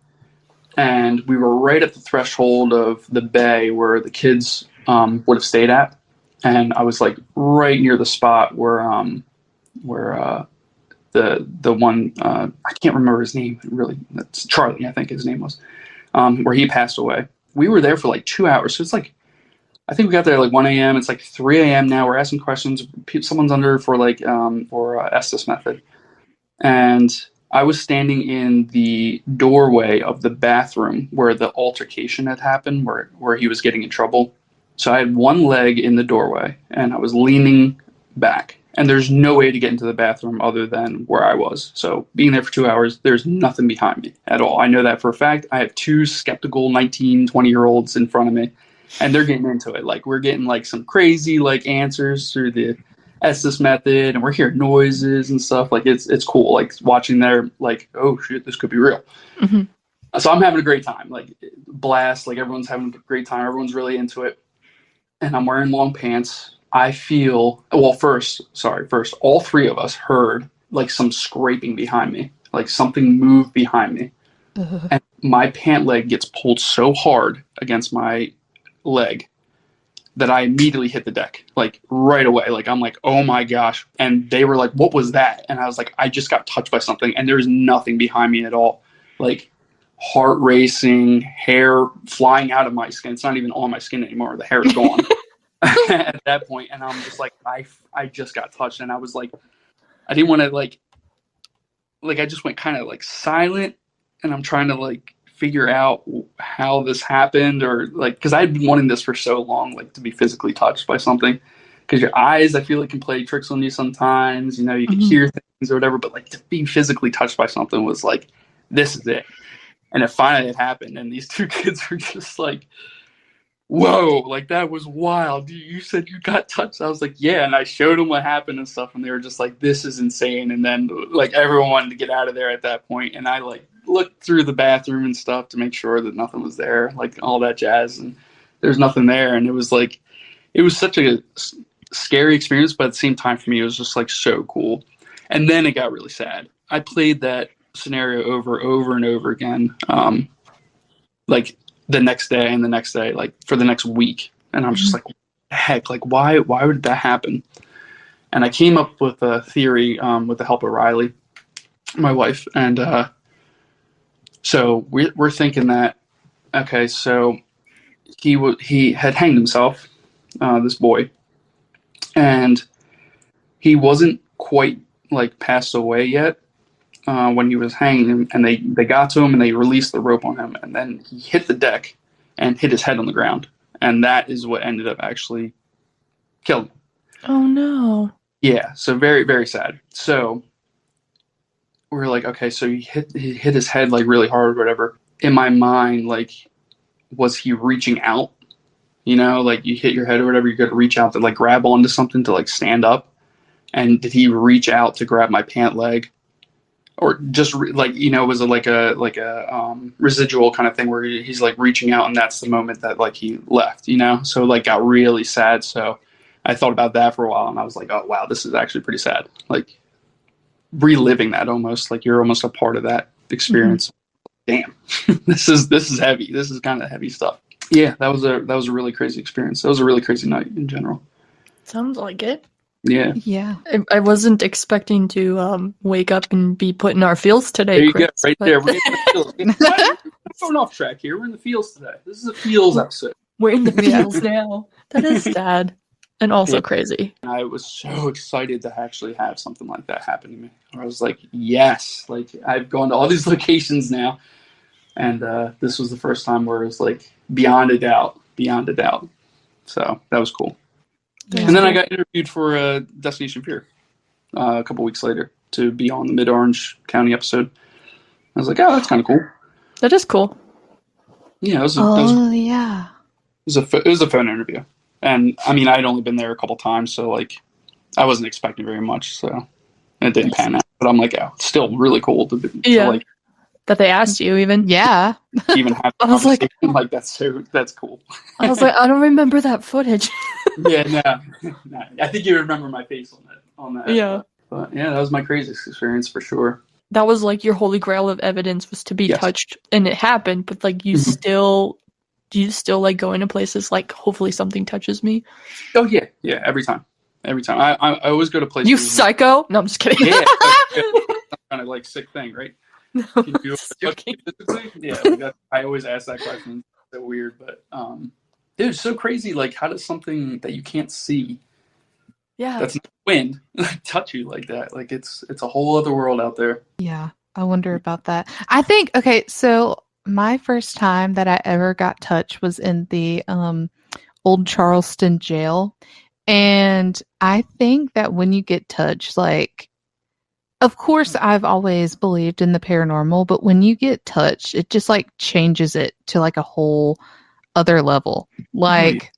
[SPEAKER 3] and we were right at the threshold of the bay where the kids would have stayed at. And I was like right near the spot where the one I can't remember his name really. That's Charlie, I think his name was, where he passed away. We were there for like 2 hours. So it's like, I think we got there like 1 a.m. It's like 3 a.m. now. We're asking questions. Someone's under for like Estes method. And I was standing in the doorway of the bathroom where the altercation had happened, where he was getting in trouble. So I had one leg in the doorway, and I was leaning back. And there's no way to get into the bathroom other than where I was. So being there for 2 hours, there's nothing behind me at all. I know that for a fact. I have two skeptical 19, 20-year-olds in front of me, and they're getting into it. Like, we're getting like some crazy like answers through the Estes method, and we're hearing noises and stuff. Like, it's cool. Like, watching their like, oh shit, this could be real. So I'm having a great time. Like, blast. Like, everyone's having a great time. Everyone's really into it. And I'm wearing long pants. I feel, well, first, all three of us heard like some scraping behind me, like something moved behind me. And my pant leg gets pulled so hard against my leg that I immediately hit the deck, like right away. Like, I'm like, oh my gosh. And they were like, what was that? And I was like, I just got touched by something, and there's nothing behind me at all. Like, heart racing, hair flying out of my skin. It's not even on my skin anymore. The hair is gone. At that point, and I'm just like, I just got touched, and I was like, I didn't want to like I just went kind of like silent, and I'm trying to like figure out how this happened, or like, because I'd been wanting this for so long, like to be physically touched by something, because your eyes, I feel like, can play tricks on you sometimes. You know, you can hear things or whatever, but like to be physically touched by something was like, this is it. And it finally happened, and these two kids were just like, whoa, like that was wild. You said you got touched. I was like, yeah. And I showed them what happened and stuff, and they were just like, this is insane. And then like everyone wanted to get out of there at that point. And I like looked through the bathroom and stuff to make sure that nothing was there, like all that jazz. And there's nothing there. And it was like, it was such a scary experience, but at the same time for me, it was just like so cool. And then it got really sad. I played that scenario over and over again. Like, the next day and the next day, like for the next week. And I'm just like, what the heck? Like, why would that happen? And I came up with a theory with the help of Riley, my wife. And so we're thinking that, okay, so he had hanged himself, this boy, and he wasn't quite like passed away yet. When he was hanging him, and they got to him and they released the rope on him, and then he hit the deck and hit his head on the ground, and that is what ended up actually killing him.
[SPEAKER 1] Oh no.
[SPEAKER 3] Yeah, so very, very sad. So we're like, okay, so he hit his head like really hard or whatever. In my mind, like, was he reaching out? You know, like you hit your head or whatever, you got to reach out to like grab onto something to like stand up. And did he reach out to grab my pant leg? or just like, you know, it was like a residual kind of thing where he's like reaching out, and that's the moment that like he left, you know. So like got really sad. So I thought about that for a while, and I was like, oh wow, this is actually pretty sad. Like reliving that, almost like you're almost a part of that experience. Damn, this is heavy. This is kind of heavy stuff. Yeah, that was a really crazy experience. That was a really crazy night in general.
[SPEAKER 1] Sounds like it.
[SPEAKER 3] Yeah.
[SPEAKER 2] Yeah.
[SPEAKER 1] I wasn't expecting to wake up and be put in our fields today.
[SPEAKER 3] There you
[SPEAKER 1] Chris,
[SPEAKER 3] go, right
[SPEAKER 1] but
[SPEAKER 3] there. We're in the fields. We're going off track here. We're in the fields today. This is a fields episode.
[SPEAKER 1] We're in the
[SPEAKER 2] Yeah.
[SPEAKER 1] fields now. That is sad and also
[SPEAKER 3] Yeah.
[SPEAKER 1] crazy.
[SPEAKER 3] I was so excited to actually have something like that happen to me. I was like, yes, like I've gone to all these locations now, and this was the first time where it was like beyond a doubt. So that was cool.
[SPEAKER 2] Yeah.
[SPEAKER 3] And then I got interviewed for Destination Fear a couple weeks later to be on the Mid-Orange County episode. I was like, oh, that's kind of cool.
[SPEAKER 1] That is cool.
[SPEAKER 3] Yeah, it was
[SPEAKER 2] Yeah.
[SPEAKER 3] it was a phone interview. And I mean, I'd only been there a couple times, so like I wasn't expecting very much, so it didn't pan out. But I'm like, oh, it's still really cool to like
[SPEAKER 1] That they asked you even.
[SPEAKER 2] Yeah.
[SPEAKER 3] even have a
[SPEAKER 1] I was like-
[SPEAKER 3] conversation. Like that's cool.
[SPEAKER 1] I was like, I don't remember that footage.
[SPEAKER 3] Yeah, no. I think you remember my face on that.
[SPEAKER 1] Yeah.
[SPEAKER 3] But yeah, that was my craziest experience for sure.
[SPEAKER 1] That was like your holy grail of evidence was to be
[SPEAKER 3] Yes.
[SPEAKER 1] touched, and it happened. But like, do you still like go into places like hopefully something touches me?
[SPEAKER 3] Oh yeah, every time. I always go to places.
[SPEAKER 1] You psycho? No, I'm just kidding.
[SPEAKER 3] Yeah, kind of like sick thing, right? Can you do it
[SPEAKER 1] Joking.
[SPEAKER 3] physically? Yeah, like I always ask that question. It's so weird, but dude, it's so crazy. Like, how does something that you can't see,
[SPEAKER 1] Yeah.
[SPEAKER 3] that's not wind, like touch you like that? Like it's a whole other world out there.
[SPEAKER 2] Yeah. I wonder about that. I think, okay, so my first time that I ever got touched was in the old Charleston jail. And I think that when you get touched, like, of course, I've always believed in the paranormal, but when you get touched, it just like changes it to like a whole other level. Like,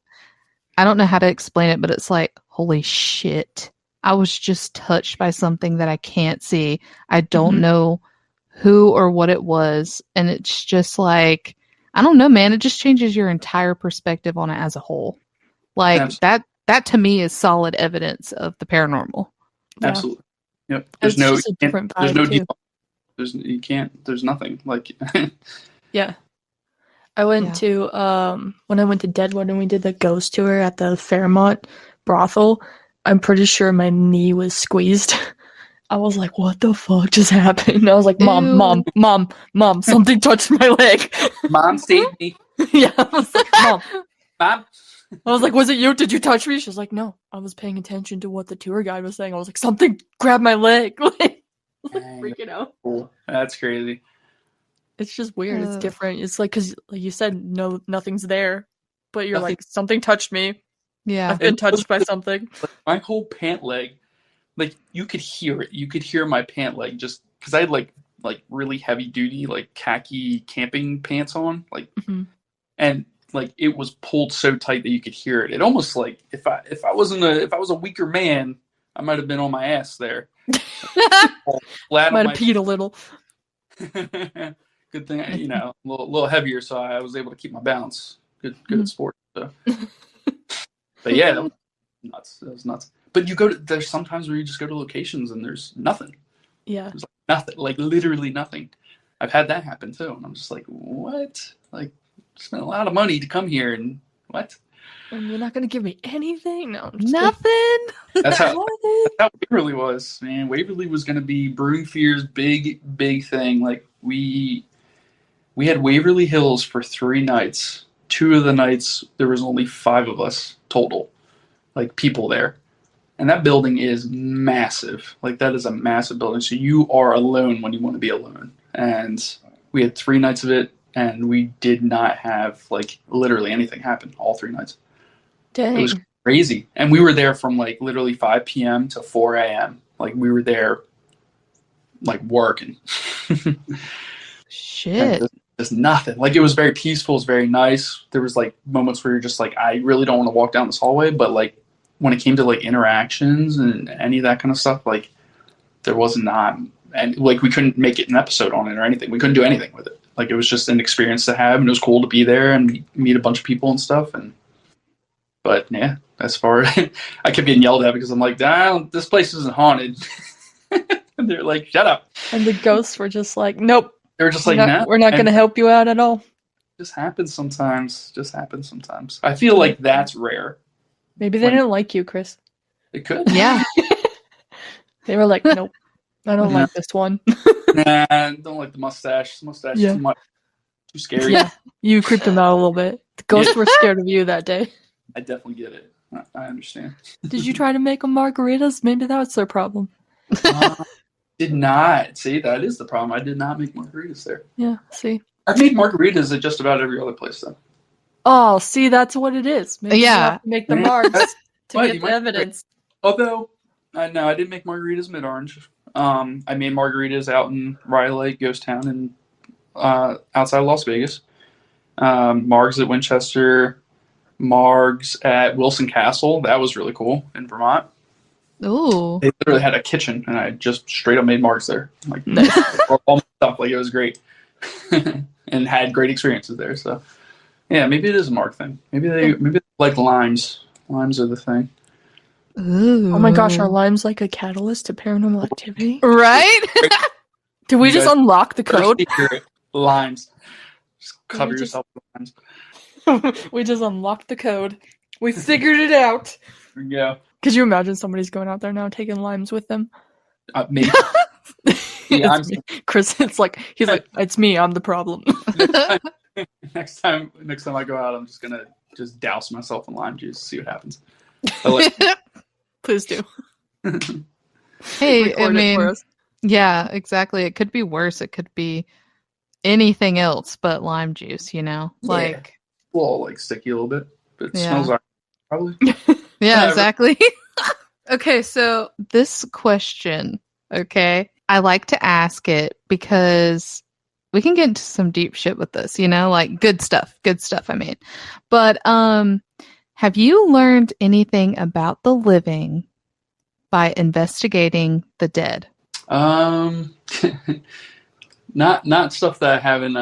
[SPEAKER 2] I don't know how to explain it, but it's like, holy shit. I was just touched by something that I can't see. I don't know who or what it was. And it's just like, I don't know, man. It just changes your entire perspective on it as a whole. Like
[SPEAKER 3] Absolutely.
[SPEAKER 2] that to me is solid evidence of the paranormal.
[SPEAKER 1] Yeah.
[SPEAKER 3] Absolutely. Yep.
[SPEAKER 1] It's just a different
[SPEAKER 3] There's
[SPEAKER 1] vibe,
[SPEAKER 3] no
[SPEAKER 1] too.
[SPEAKER 3] detail. There's nothing. Like
[SPEAKER 1] Yeah. I went to when I went to Deadwood and we did the ghost tour at the Fairmont brothel, I'm pretty sure my knee was squeezed. I was like, what the fuck just happened? I was like, mom, something touched my leg.
[SPEAKER 3] Mom saved me.
[SPEAKER 1] Yeah, I was like, Mom.
[SPEAKER 3] Mom.
[SPEAKER 1] I was like, was it you? Did you touch me? She was like, no, I was paying attention to what the tour guide was saying. I was like, something grabbed my leg. Like
[SPEAKER 3] Dang,
[SPEAKER 1] freaking out.
[SPEAKER 3] cool. That's crazy.
[SPEAKER 1] It's just weird. It's
[SPEAKER 2] Ugh.
[SPEAKER 1] different. It's like, because like you said, no, nothing's there. But you're
[SPEAKER 3] Nothing.
[SPEAKER 1] like, something touched me.
[SPEAKER 2] Yeah.
[SPEAKER 1] I've been touched by something.
[SPEAKER 3] Like, my whole pant leg, like you could hear it. You could hear my pant leg just because I had like really heavy duty like khaki camping pants on, like, and like it was pulled so tight that you could hear it. It almost like if I was a weaker man, I might have been on my ass there. Flat
[SPEAKER 1] Might
[SPEAKER 3] on
[SPEAKER 1] have peed a little.
[SPEAKER 3] Good thing, you know, a little heavier, so I was able to keep my balance. Good at sport. So. But yeah, that was nuts. That was nuts. But there's sometimes where you just go to locations and there's nothing.
[SPEAKER 1] Yeah.
[SPEAKER 3] There's like nothing, like literally nothing. I've had that happen too, and I'm just like, what? Like, spent a lot of money to come here, and what?
[SPEAKER 1] And you're not gonna give me anything? No, I'm just
[SPEAKER 2] Nothing.
[SPEAKER 3] That's how
[SPEAKER 1] kidding.
[SPEAKER 3] Waverly was, man. Waverly was going to be Brewing Fear's big thing. Like we had Waverly Hills for 3 nights. 2 of the nights there was only 5 of us total, like people there, and that building is massive. Like that is a massive building. So you are alone when you want to be alone. And we had 3 nights of it, and we did not have like literally anything happen all 3 nights.
[SPEAKER 1] Dang.
[SPEAKER 3] It was crazy. And we were there from like literally 5 p.m. to 4 a.m. Like we were there like working.
[SPEAKER 2] Shit.
[SPEAKER 3] There's nothing. Like it was very peaceful. It was very nice. There was like moments where you're just like, I really don't want to walk down this hallway. But like when it came to like interactions and any of that kind of stuff, like there was not and like we couldn't make it an episode on it or anything. We couldn't do anything with it. Like it was just an experience to have, and it was cool to be there and meet a bunch of people and stuff. But yeah, as far as I kept getting yelled at because I'm like, this place isn't haunted. And they're like, shut up.
[SPEAKER 1] And the ghosts were just like, nope.
[SPEAKER 3] They were just like, no.
[SPEAKER 1] We're not going to help you out at all.
[SPEAKER 3] Just happens sometimes. I feel like that's rare.
[SPEAKER 1] Maybe they didn't like you, Chris.
[SPEAKER 3] It could.
[SPEAKER 2] Yeah.
[SPEAKER 1] They were like, nope, I don't like this one.
[SPEAKER 3] Nah, I don't like the mustache. The mustache is too much. Too scary.
[SPEAKER 1] Yeah, you creeped them out a little bit. The ghosts were scared of you that day.
[SPEAKER 3] I definitely get it. I understand.
[SPEAKER 1] Did you try to make them margaritas? Maybe that's their problem.
[SPEAKER 3] Did not. See, that is the problem. I did not make margaritas there.
[SPEAKER 1] Yeah, see.
[SPEAKER 3] I've made margaritas at just about every other place, though.
[SPEAKER 1] Oh, see, that's what it is. Maybe you have to make the margs to get the evidence.
[SPEAKER 3] Although, no, I didn't make margaritas mid-orange. I made margaritas out in Raleigh, Ghost Town, and outside of Las Vegas. Margs at Winchester. Margs at Wilson Castle. That was really cool in Vermont.
[SPEAKER 2] Ooh.
[SPEAKER 3] They literally had a kitchen, and I just straight up made margs there. Like all my stuff, like it was great, and had great experiences there. So, yeah, maybe it is a marg thing. Maybe they like limes. Limes are the thing.
[SPEAKER 2] Ooh.
[SPEAKER 1] Oh my gosh, are limes like a catalyst to paranormal activity?
[SPEAKER 2] Right?
[SPEAKER 1] Did we just unlock the code?
[SPEAKER 3] Limes. Just cover yourself with limes.
[SPEAKER 1] We just unlocked the code. We figured it out.
[SPEAKER 3] There you go.
[SPEAKER 1] Could you imagine somebody's going out there now taking limes with them?
[SPEAKER 3] Me. Yeah,
[SPEAKER 1] me. Chris, he's like, it's me. I'm the problem.
[SPEAKER 3] Next time I go out, I'm just gonna douse myself in lime juice, see what happens.
[SPEAKER 1] Please do.
[SPEAKER 2] Hey, I mean, yeah, exactly. It could be worse. It could be anything else but lime juice. Like,
[SPEAKER 3] well, like sticky a little bit, but it smells like probably.
[SPEAKER 2] Yeah, exactly. Okay, so this question, I like to ask it because we can get into some deep shit with this, like good stuff, I mean. But have you learned anything about the living by investigating the dead?
[SPEAKER 3] Not stuff that I haven't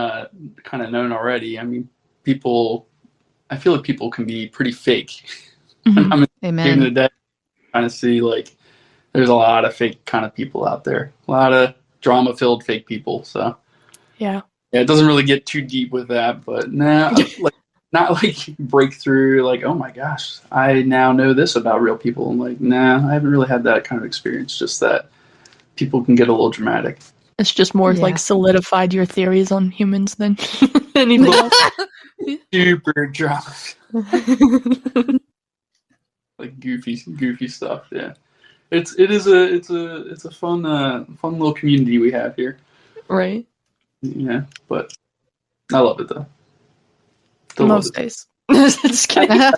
[SPEAKER 3] kind of known already. I mean, I feel like people can be pretty fake.
[SPEAKER 2] Mm-hmm.
[SPEAKER 3] I'm
[SPEAKER 2] Amen.
[SPEAKER 3] The day kind of see like there's a lot of fake kind of people out there, a lot of drama-filled fake people. So
[SPEAKER 1] yeah,
[SPEAKER 3] it doesn't really get too deep with that, but not like breakthrough. Like, oh my gosh, I now know this about real people. I'm like, I haven't really had that kind of experience. Just that people can get a little dramatic.
[SPEAKER 1] It's just more like solidified your theories on humans than anything else.
[SPEAKER 3] Super drama. Like goofy stuff. Yeah, it's a fun little community we have here.
[SPEAKER 1] Right.
[SPEAKER 3] Yeah, but I love it though.
[SPEAKER 1] Most days. Just kidding.
[SPEAKER 2] I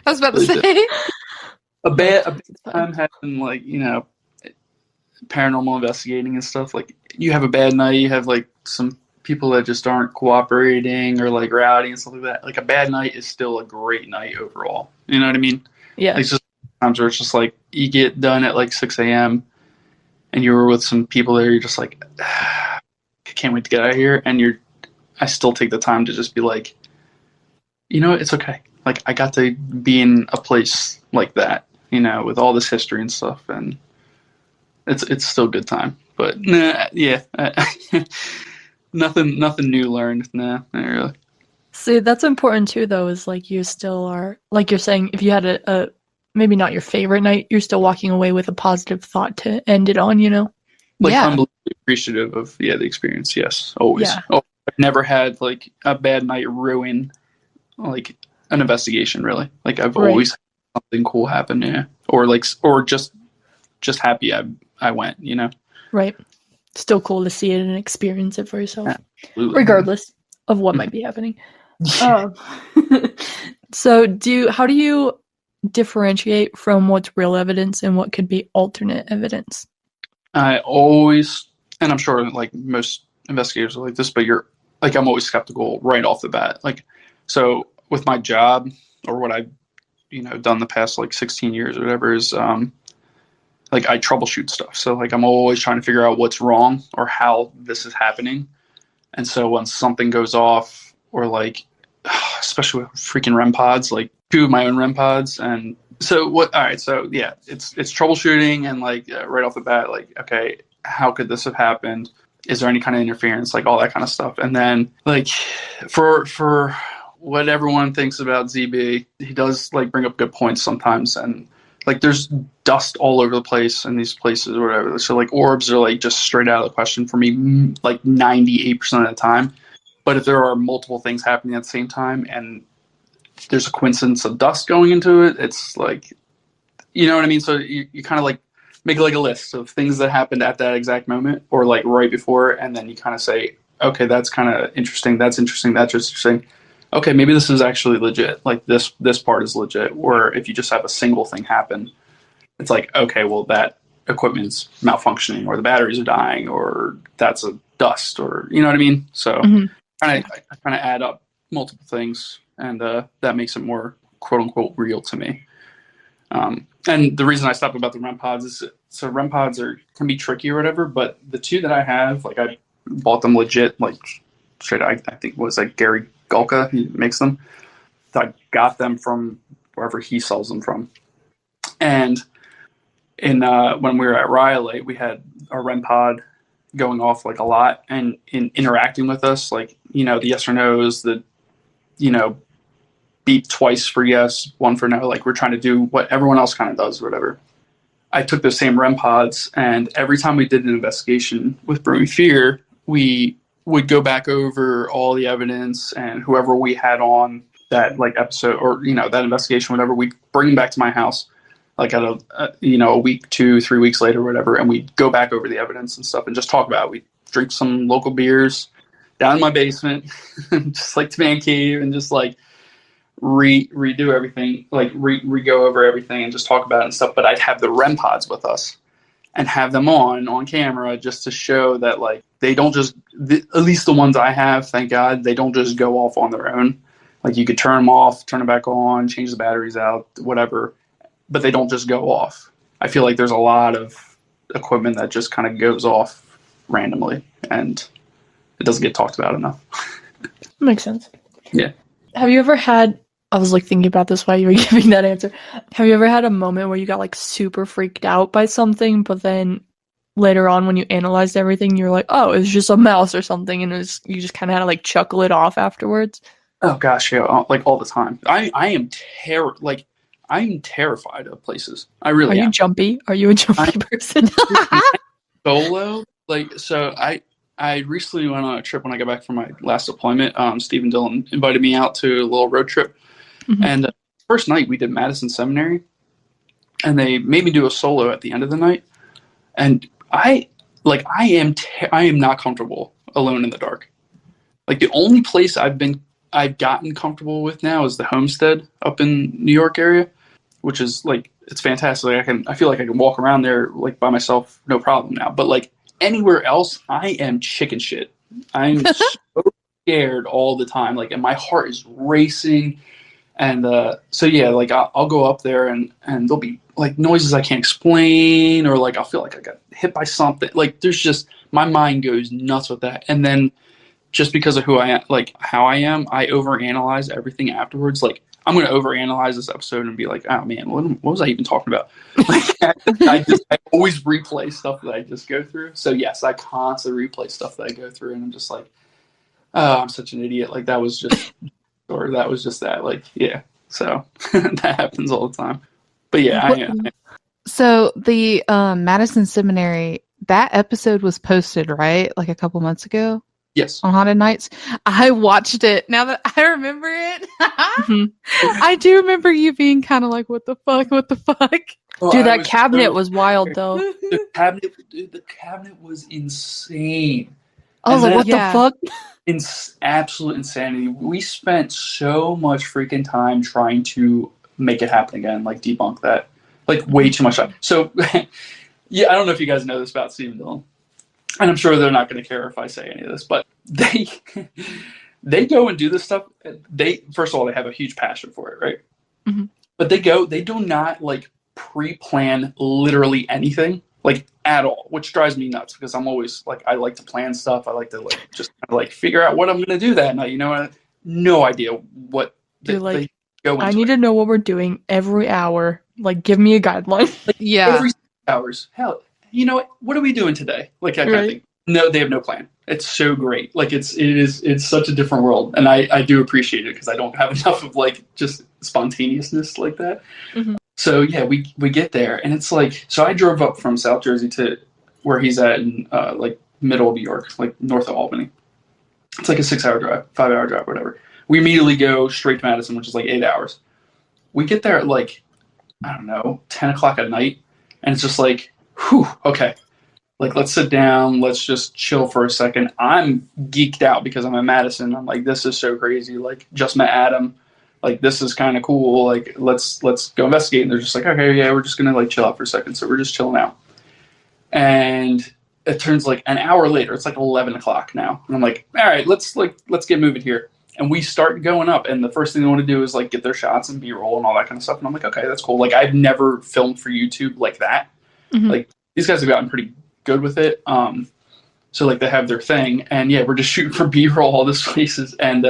[SPEAKER 2] was about to say
[SPEAKER 3] a bad time having like paranormal investigating and stuff. Like you have a bad night, you have like some people that just aren't cooperating or like rowdy and stuff like that. Like a bad night is still a great night overall. You know what I mean?
[SPEAKER 1] Yeah.
[SPEAKER 3] It's just times where it's just like you get done at like 6 a.m. and you were with some people there. You're just like, I can't wait to get out of here. And I still take the time to just be like, it's okay. Like I got to be in a place like that, with all this history and stuff, and it's still a good time. But nothing new learned. Nah, not really.
[SPEAKER 1] See, that's important too, though, is like you still are, like you're saying, if you had a maybe not your favorite night, you're still walking away with a positive thought to end it on,
[SPEAKER 3] Like unbelievably appreciative of the experience. Yes, always.
[SPEAKER 1] Yeah.
[SPEAKER 3] Oh, I've never had like a bad night ruin like an investigation. Really, like I've always had something cool happen. Yeah, or just happy I went.
[SPEAKER 1] Right. Still cool to see it and experience it for yourself,
[SPEAKER 3] Absolutely.
[SPEAKER 1] regardless of what might be happening. So how do you differentiate from what's real evidence and what could be alternate evidence?
[SPEAKER 3] I always, and I'm sure like most investigators are like this, but I'm always skeptical right off the bat. Like, so with my job or what I've, done the past like 16 years or whatever is, like I troubleshoot stuff. So like I'm always trying to figure out what's wrong or how this is happening. And so when something goes off, or like, especially with freaking REM pods, like 2 of my own REM pods. And so what, all right. So yeah, it's troubleshooting and like right off the bat, like, okay, how could this have happened? Is there any kind of interference? Like all that kind of stuff. And then like for what everyone thinks about ZB, he does like bring up good points sometimes. And like there's dust all over the place in these places or whatever. So like orbs are like just straight out of the question for me, like 98% of the time. But if there are multiple things happening at the same time and there's a coincidence of dust going into it, it's like, you know what I mean? So you kind of like make like a list of things that happened at that exact moment or like right before. And then you kind of say, okay, that's kind of interesting. That's interesting. That's interesting. Okay, maybe this is actually legit. Like this part is legit. Or if you just have a single thing happen, it's like, okay, well that equipment's malfunctioning or the batteries are dying or that's a dust or, you know what I mean? So I kind of add up multiple things and that makes it more quote unquote real to me. And the reason I stopped about the REM pods is so REM pods can be tricky or whatever, but the 2 that I have, like I bought them legit, like straight, I think it was like Gary Gulka, he makes them. So I got them from wherever he sells them from. And in when we were at Riley, we had a REM pod going off like a lot and in interacting with us, like, you know, the yes or no's, the, you know, beep twice for yes, 1 for no. Like we're trying to do what everyone else kind of does or whatever. I took those same REM pods and every time we did an investigation with Brewing Fear, we would go back over all the evidence and whoever we had on that like episode or, you know, that investigation, whatever, we'd bring them back to my house, like at a week, 2, 3 weeks later, or whatever. And we'd go back over the evidence and stuff and just talk about it. We'd drink some local beers down in my basement, just like the man cave and just like redo everything, like re-go over everything and just talk about it and stuff. But I'd have the REM pods with us and have them on camera just to show that like they don't just at least the ones I have, thank God, they don't just go off on their own. Like you could turn them off, turn them back on, change the batteries out, whatever, but they don't just go off. I feel like there's a lot of equipment that just kind of goes off randomly and it doesn't get talked about enough.
[SPEAKER 1] Makes sense.
[SPEAKER 3] Yeah.
[SPEAKER 1] Have you ever had, I was like thinking about this while you were giving that answer. Have you ever had a moment where you got like super freaked out by something, but then later on when you analyzed everything, you're like, oh, it was just a mouse or something, and you just kind of had to like chuckle it off afterwards?
[SPEAKER 3] Oh gosh, yeah, like all the time. I'm terrified of places. I really am.
[SPEAKER 1] Are you jumpy? Are you a jumpy person?
[SPEAKER 3] Solo, like, so I recently went on a trip when I got back from my last deployment. Steve and Dylan invited me out to a little road trip. And first night we did Madison Seminary and they made me do a solo at the end of the night. And I am not comfortable alone in the dark. Like the only place I've gotten comfortable with now is the Homestead up in New York area, which is like, it's fantastic. I feel like I can walk around there like by myself, no problem now. But like anywhere else, I am chicken shit. I'm so scared all the time. Like, and my heart is racing. And so yeah, like I'll go up there and there'll be like noises I can't explain, or like I'll feel like I got hit by something. Like there's just, my mind goes nuts with that. And then just because of who I am, like how I am, I overanalyze everything afterwards. Like I'm going to overanalyze this episode and be like, oh man, what was I even talking about? Like, I always replay stuff that I just go through. So yes, I constantly replay stuff that I go through, and I'm just like, oh, I'm such an idiot. Like that was just, or that was just that. Like, yeah. So that happens all the time. But yeah, I am.
[SPEAKER 2] So the Madison Seminary, that episode was posted, right? Like a couple months ago?
[SPEAKER 3] Yes.
[SPEAKER 2] On Haunted Nights. I watched it. Now that I remember it, I do remember you being kind of like, what the fuck?
[SPEAKER 3] Well,
[SPEAKER 1] dude, that cabinet was wild, though.
[SPEAKER 3] The cabinet was insane.
[SPEAKER 1] I was like, what the fuck?
[SPEAKER 3] Absolute insanity. We spent so much freaking time trying to make it happen again, like debunk that. Like way too much time. So, yeah, I don't know if you guys know this about Steve and Dylan. And I'm sure they're not going to care if I say any of this, but they go and do this stuff. First of all, they have a huge passion for it, right? Mm-hmm. But they do not like pre-plan literally anything, like at all, which drives me nuts because I'm always like, I like to plan stuff. I like to like just like figure out what I'm going to do that night. You know, I have no idea what
[SPEAKER 1] You're like,
[SPEAKER 3] they go into.
[SPEAKER 1] I need to know what we're doing every hour. Like, give me a guideline.
[SPEAKER 3] Like
[SPEAKER 2] Yeah.
[SPEAKER 3] every 6 hours. Hell, you know what are we doing today? Like that kind of thing. No, they have no plan. It's so great. Like it's such a different world, and I do appreciate it because I don't have enough of like just spontaneousness like that.
[SPEAKER 1] Mm-hmm.
[SPEAKER 3] So yeah, we get there, and it's like, so I drove up from South Jersey to where he's at in like middle of New York, like north of Albany. It's like a 6-hour drive, 5-hour drive, whatever. We immediately go straight to Madison, which is like 8 hours. We get there at like, I don't know, 10 o'clock at night, and it's just like, whew, okay. Like, let's sit down. Let's just chill for a second. I'm geeked out because I'm at Madison. I'm like, this is so crazy. Like, just met Adam. Like, this is kind of cool. Like, let's go investigate. And they're just like, okay, yeah, we're just gonna like chill out for a second. So we're just chilling out. And it turns like an hour later. It's like 11 o'clock now, and I'm like, all right, let's get moving here. And we start going up, and the first thing they want to do is like get their shots and B-roll and all that kind of stuff. And I'm like, okay, that's cool. Like, I've never filmed for YouTube like that.
[SPEAKER 1] Mm-hmm.
[SPEAKER 3] Like, these guys have gotten pretty good with it. So like they have their thing, and yeah, we're just shooting for B-roll all these places, and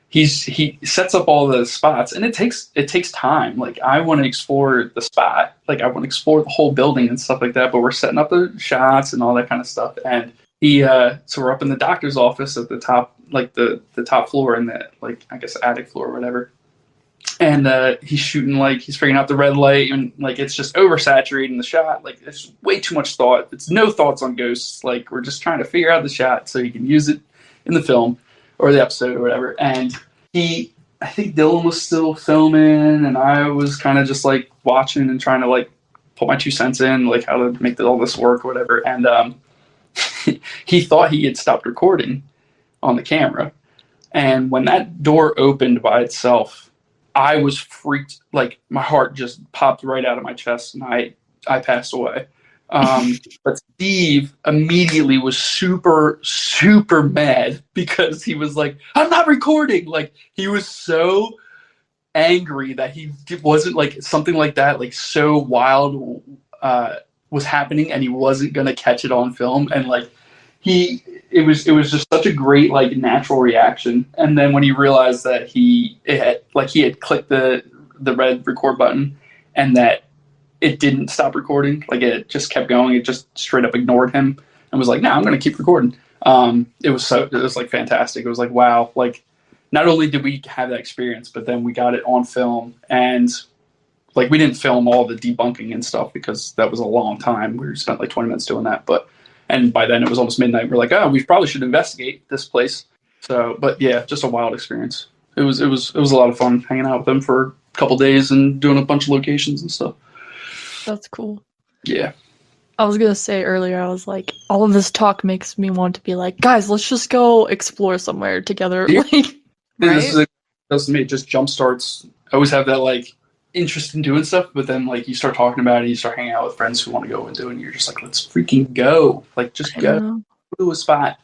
[SPEAKER 3] he sets up all the spots, and it takes time. Like, I want to explore the spot, like I want to explore the whole building and stuff like that, but we're setting up the shots and all that kind of stuff. And he so we're up in the doctor's office at the top, like the top floor in the, like, I guess attic floor or whatever. And he's shooting, like, he's figuring out the red light, and like it's just oversaturating the shot. Like, there's way too much thought. It's no thoughts on ghosts. Like, we're just trying to figure out the shot so he can use it in the film or the episode or whatever. And I think Dylan was still filming, and I was kind of just like watching and trying to like put my 2 cents in, like how to make all this work or whatever. And he thought he had stopped recording on the camera, and when that door opened by itself, I was freaked. Like, my heart just popped right out of my chest, and I passed away. But Steve immediately was super, super mad because he was like, I'm not recording. Like, he was so angry that he wasn't, like, something like that, like, so wild was happening, and he wasn't going to catch it on film. And like, it was just such a great, like, natural reaction. And then when he realized that he had clicked the red record button, and that it didn't stop recording, like, it just kept going, it just straight up ignored him and was like, no, I'm going to keep recording. It was like fantastic. It was like, wow. Like, not only did we have that experience, but then we got it on film, and like, we didn't film all the debunking and stuff because that was a long time. We spent like 20 minutes doing that, and by then it was almost midnight. We're like, oh, we probably should investigate this place. So, but yeah, just a wild experience. It was a lot of fun hanging out with them for a couple days and doing a bunch of locations and stuff.
[SPEAKER 1] That's cool.
[SPEAKER 3] Yeah.
[SPEAKER 1] I was going to say earlier, I was like, all of this talk makes me want to be like, guys, let's just go explore somewhere together.
[SPEAKER 3] Yeah.
[SPEAKER 1] Like, right?
[SPEAKER 3] That's me. It just jumpstarts. I always have that like interest in doing stuff, but then like you start talking about it, you start hanging out with friends who want to go and do it, and you're just like, let's freaking go. Like, just go to a spot.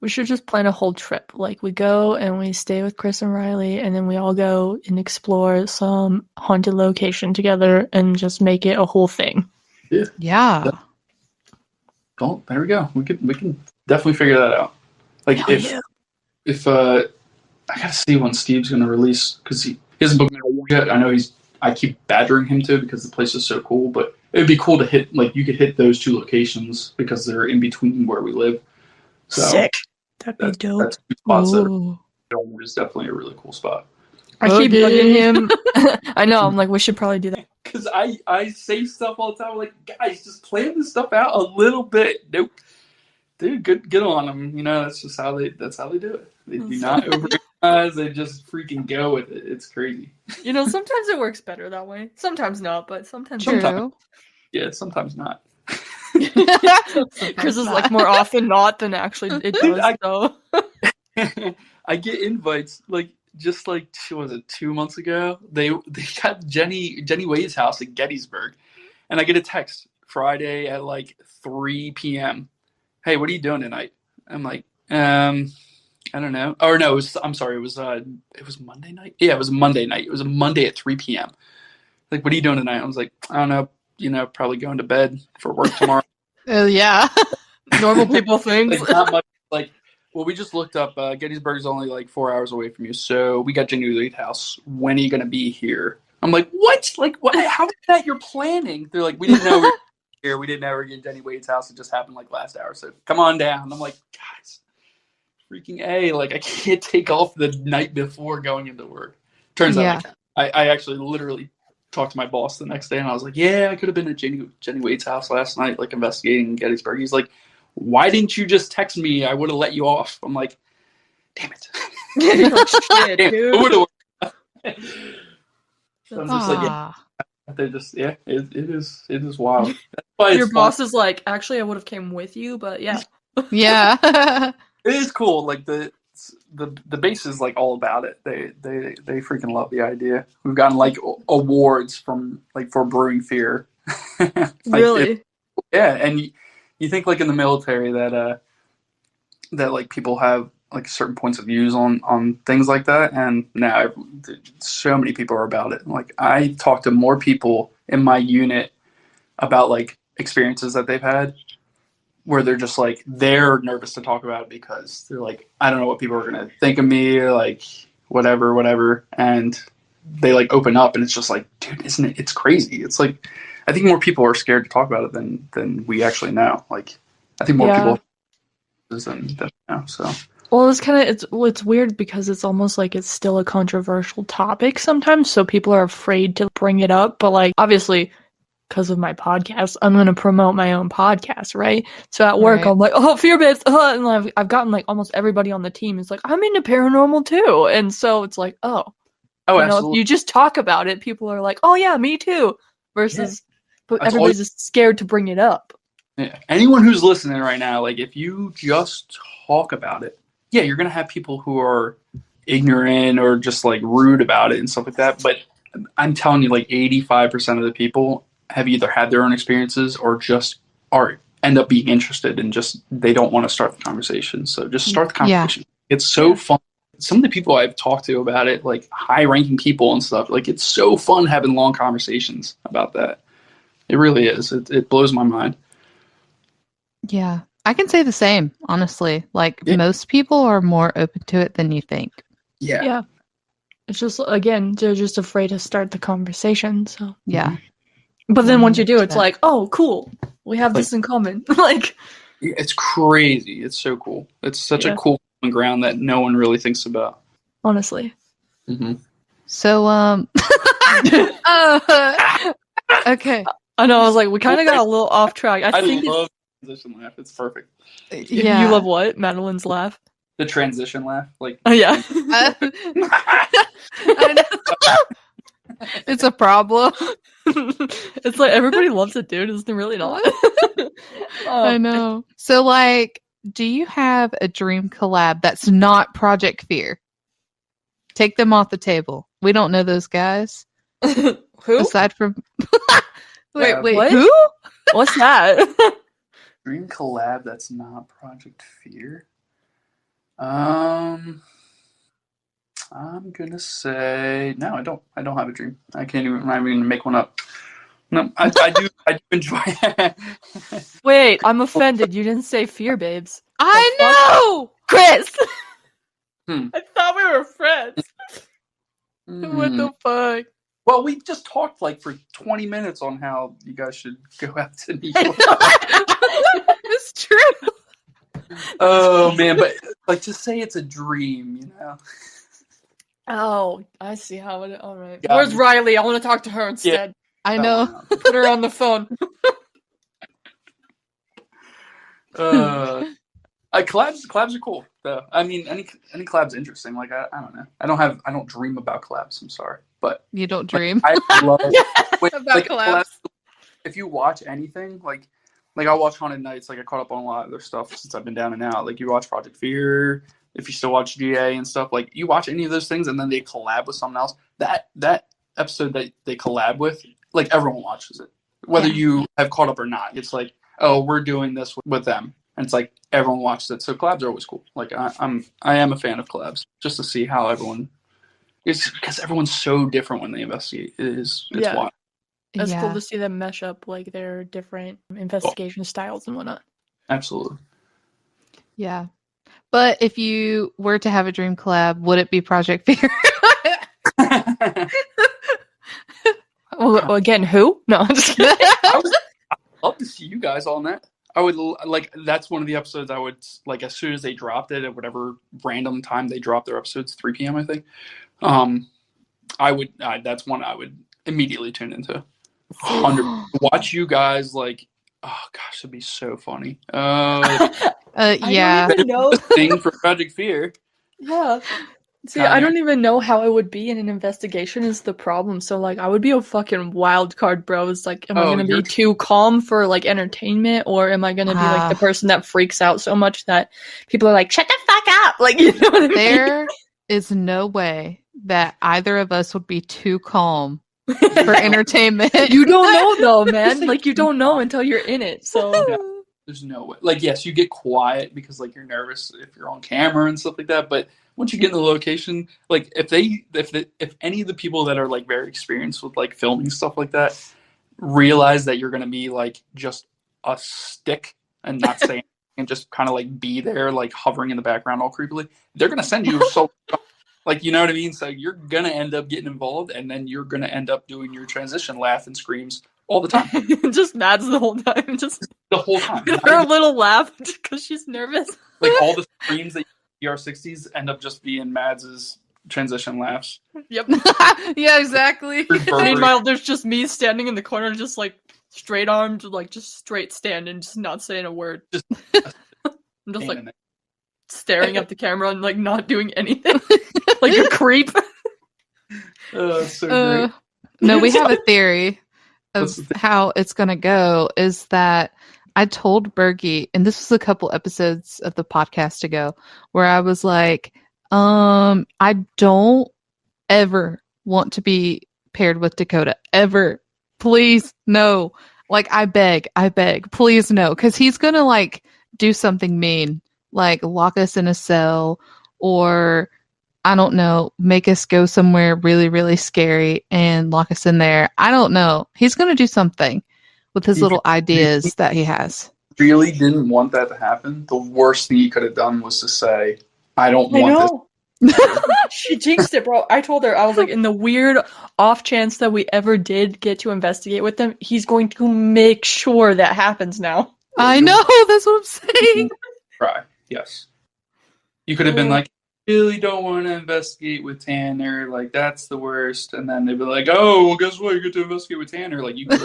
[SPEAKER 1] We should just plan a whole trip. Like, we go and we stay with Chris and Riley, and then we all go and explore some haunted location together and just make it a whole thing.
[SPEAKER 2] Yeah.
[SPEAKER 3] Well, there we go. We can definitely figure that out. Like, if I gotta see when Steve's gonna release, because he hasn't booked me yet. I know I keep badgering him to, because the place is so cool, but it'd be cool to hit, like, you could hit those 2 locations because they're in between where we live. So
[SPEAKER 1] sick. That'd be dope.
[SPEAKER 3] That's 2 spots that is definitely a really cool spot.
[SPEAKER 1] I keep bugging him. I know. I'm like, we should probably do that.
[SPEAKER 3] Because I say stuff all the time. I'm like, guys, just plan this stuff out a little bit. Nope. Dude, get on them. You know, that's just how they do it. They do not overanalyze. They just freaking go with it. It's crazy.
[SPEAKER 1] You know, sometimes it works better that way. Sometimes not, but sometimes.
[SPEAKER 3] Yeah, sometimes not.
[SPEAKER 1] Chris is like, more often not than actually it does. Though.
[SPEAKER 3] I get invites like, just like, was it 2 months ago? They got Jenny Wade's house in Gettysburg, and I get a text Friday at like 3 p.m. Hey, what are you doing tonight? I'm like, I don't know. Or no, it was Monday night. Yeah, it was Monday night. It was a Monday at 3 p.m. Like, what are you doing tonight? I was like, I don't know, probably going to bed for work tomorrow.
[SPEAKER 2] Yeah.
[SPEAKER 1] Normal people things.
[SPEAKER 3] Like, not much. Like, well, we just looked up. Gettysburg's only like 4 hours away from you, so we got Jenny Lee's house. When are you gonna be here? I'm like, what? Like, what? How is that you're planning? They're like, we didn't know we were here. We didn't ever get Jenny Wade's house. It just happened like last hour. So come on down. I'm like, guys, freaking A. Like, I can't take off the night before going into work. Turns out I can. I actually literally talked to my boss the next day, and I was like, yeah, I could have been at Jenny Wade's house last night, like investigating Gettysburg. He's like, why didn't you just text me? I would have let you off. I'm like, damn it.
[SPEAKER 1] Shit, dude.
[SPEAKER 3] So I'm just like, yeah. They just, yeah, it is wild. That's why
[SPEAKER 1] your boss is like, actually, I would have came with you, but yeah.
[SPEAKER 2] Yeah.
[SPEAKER 3] It is cool. Like the base is like all about it. They freaking love the idea. We've gotten like awards from like for Brewing Fear. Like,
[SPEAKER 1] really?
[SPEAKER 3] Yeah, and you think like in the military that like people have like certain points of views on things like that, and now so many people are about it. Like, I talk to more people in my unit about like experiences that they've had where they're just like, they're nervous to talk about it because they're like, I don't know what people are gonna think of me, like whatever, and they like open up, and it's just like, dude, isn't it? It's crazy. It's like, I think more people are scared to talk about it than we actually know. Like, I think more people than know. So.
[SPEAKER 1] Well, it's weird because it's almost like it's still a controversial topic sometimes, so people are afraid to bring it up. But like, obviously, because of my podcast, I'm going to promote my own podcast, right? So at work, I'm like, oh, Fear Babes, and I've gotten like almost everybody on the team is like, I'm into paranormal too, and so it's like,
[SPEAKER 3] absolutely.
[SPEAKER 1] If you just talk about it, people are like, oh yeah, me too, versus, but everybody's just scared to bring it up.
[SPEAKER 3] Yeah. Anyone who's listening right now, like, if you just talk about it, yeah, you're going to have people who are ignorant or just like rude about it and stuff like that. But I'm telling you, like 85% of the people have either had their own experiences or just end up being interested and just, they don't want to start the conversation. So just start the conversation. Yeah. It's so fun. Some of the people I've talked to about it, like high ranking people and stuff, like it's so fun having long conversations about that. It really is. It blows my mind.
[SPEAKER 2] Yeah. I can say the same, honestly. Like, most people are more open to it than you think.
[SPEAKER 3] Yeah.
[SPEAKER 1] Yeah. It's just, again, they're just afraid to start the conversation. So
[SPEAKER 2] yeah.
[SPEAKER 1] But then once you do, it's like, oh, cool. We have this in common. Like,
[SPEAKER 3] it's crazy. It's so cool. It's such a cool ground that no one really thinks about.
[SPEAKER 1] Honestly.
[SPEAKER 3] Mm-hmm.
[SPEAKER 2] So, okay.
[SPEAKER 1] I know. I was like, we kind of got a little off track. I think
[SPEAKER 3] love the transition laugh. It's perfect.
[SPEAKER 1] Yeah. You love what? Madeline's laugh?
[SPEAKER 3] The transition laugh. Like,
[SPEAKER 1] yeah.
[SPEAKER 2] It's a problem.
[SPEAKER 1] It's like everybody loves it, dude. It's really not.
[SPEAKER 2] I know. So, like, do you have a dream collab that's not Project Fear? Take them off the table. We don't know those guys.
[SPEAKER 1] Who?
[SPEAKER 2] Aside from... wait,
[SPEAKER 1] what?
[SPEAKER 2] Who?
[SPEAKER 1] What's that?
[SPEAKER 3] Dream collab that's not Project Fear? I'm gonna say no. I don't have a dream. I'm not even gonna make one up. No, I do enjoy it.
[SPEAKER 1] Wait, I'm offended. You didn't say Fear Babes.
[SPEAKER 2] I know,
[SPEAKER 1] Chris. I thought we were friends. What the fuck?
[SPEAKER 3] Well, we just talked like for 20 minutes on how you guys should go out to New York.
[SPEAKER 2] It's true.
[SPEAKER 3] Oh man, but like, just say it's a dream, you know.
[SPEAKER 1] Oh, I see how it. All right. Where's Riley? I want to talk to her instead.
[SPEAKER 2] Yeah, I know.
[SPEAKER 1] Put her on the phone.
[SPEAKER 3] Collabs are cool though. I mean, any collab's interesting. Like, I don't know. I don't dream about collabs. I'm sorry, but
[SPEAKER 2] you don't dream.
[SPEAKER 3] Like, I love
[SPEAKER 2] about collabs.
[SPEAKER 3] If you watch anything, like I watch Haunted Nights. Like, I caught up on a lot of their stuff since I've been down and out. Like, you watch Project Fear. If you still watch GA and stuff, like, you watch any of those things and then they collab with someone else. That episode that they collab with, like, everyone watches it, whether you have caught up or not. It's like, oh, we're doing this with them. And it's like everyone watches it. So collabs are always cool. Like, I am a fan of collabs just to see how everyone is, because everyone's so different when they investigate. It's wild.
[SPEAKER 1] It's cool
[SPEAKER 2] Yeah.
[SPEAKER 1] to see them mesh up like their different
[SPEAKER 3] Oh,
[SPEAKER 1] investigation styles and whatnot.
[SPEAKER 3] absolutely.
[SPEAKER 2] Yeah. But if you were to have a dream collab, would it be Project Fear?
[SPEAKER 1] Well, again, who? No, I'm just kidding.
[SPEAKER 3] I'd love to see you guys on that. I would like that's one of the episodes I would like as soon as they dropped it at whatever random time they dropped their episodes, 3 p.m. I think. That's one I would immediately tune into. 100. Watch you guys like, oh gosh, it'd be so funny.
[SPEAKER 2] Yeah.
[SPEAKER 1] I don't even know.
[SPEAKER 3] Thing for Project Fear.
[SPEAKER 1] Yeah. See, I don't even know how it would be in an investigation is the problem. So, like, I would be a fucking wild card, bro. It's like, am I going to be too calm for, like, entertainment? Or am I going to be, like, the person that freaks out so much that people are like, shut the fuck up? Like, you know what I mean?
[SPEAKER 2] There is no way that either of us would be too calm for entertainment.
[SPEAKER 1] You don't know, though, man. Like, you don't know until you're in it. So,
[SPEAKER 3] yeah, there's no way. Like, yes, you get quiet because, like, you're nervous if you're on camera and stuff like that. But once you get in the location, like, if any of the people that are, like, very experienced with, like, filming stuff like that realize that you're going to be, like, just a stick and not saying and just kind of, like, be there, like, hovering in the background all creepily, they're going to send you so like, you know what I mean? So you're going to end up getting involved, and then you're going to end up doing your transition laugh and screams all the time.
[SPEAKER 1] just Mads the whole time. Just
[SPEAKER 3] the whole time.
[SPEAKER 1] her little laugh because she's nervous.
[SPEAKER 3] Like, all the screams that ER60s end up just being Mads's transition laughs.
[SPEAKER 1] Yep.
[SPEAKER 2] Yeah, exactly.
[SPEAKER 1] Meanwhile, there's just me standing in the corner, just, like, straight armed, like, just straight standing, just not saying a word. I'm just, like, staring at the camera and, like, not doing anything. Like a creep.
[SPEAKER 3] So great.
[SPEAKER 2] No, we have a theory of how it's going to go is that I told Bergie, and this was a couple episodes of the podcast ago, where I was like, I don't ever want to be paired with Dakota. Ever. Please, no. Like, I beg, please no. Because he's going to, like, do something mean. Like, lock us in a cell or, I don't know, make us go somewhere really, really scary and lock us in there. I don't know. He's going to do something with his little ideas that he has.
[SPEAKER 3] Really didn't want that to happen. The worst thing he could have done was to say, I don't want this.
[SPEAKER 1] She jinxed it, bro. I told her, I was like, in the weird off chance that we ever did get to investigate with them, he's going to make sure that happens now.
[SPEAKER 2] I know, that's what I'm saying.
[SPEAKER 3] Try, yes. You could have been like, really don't want to investigate with Tanner, like, that's the worst. And then they'd be like, oh, well, guess what? You get to investigate with Tanner. Like, you could.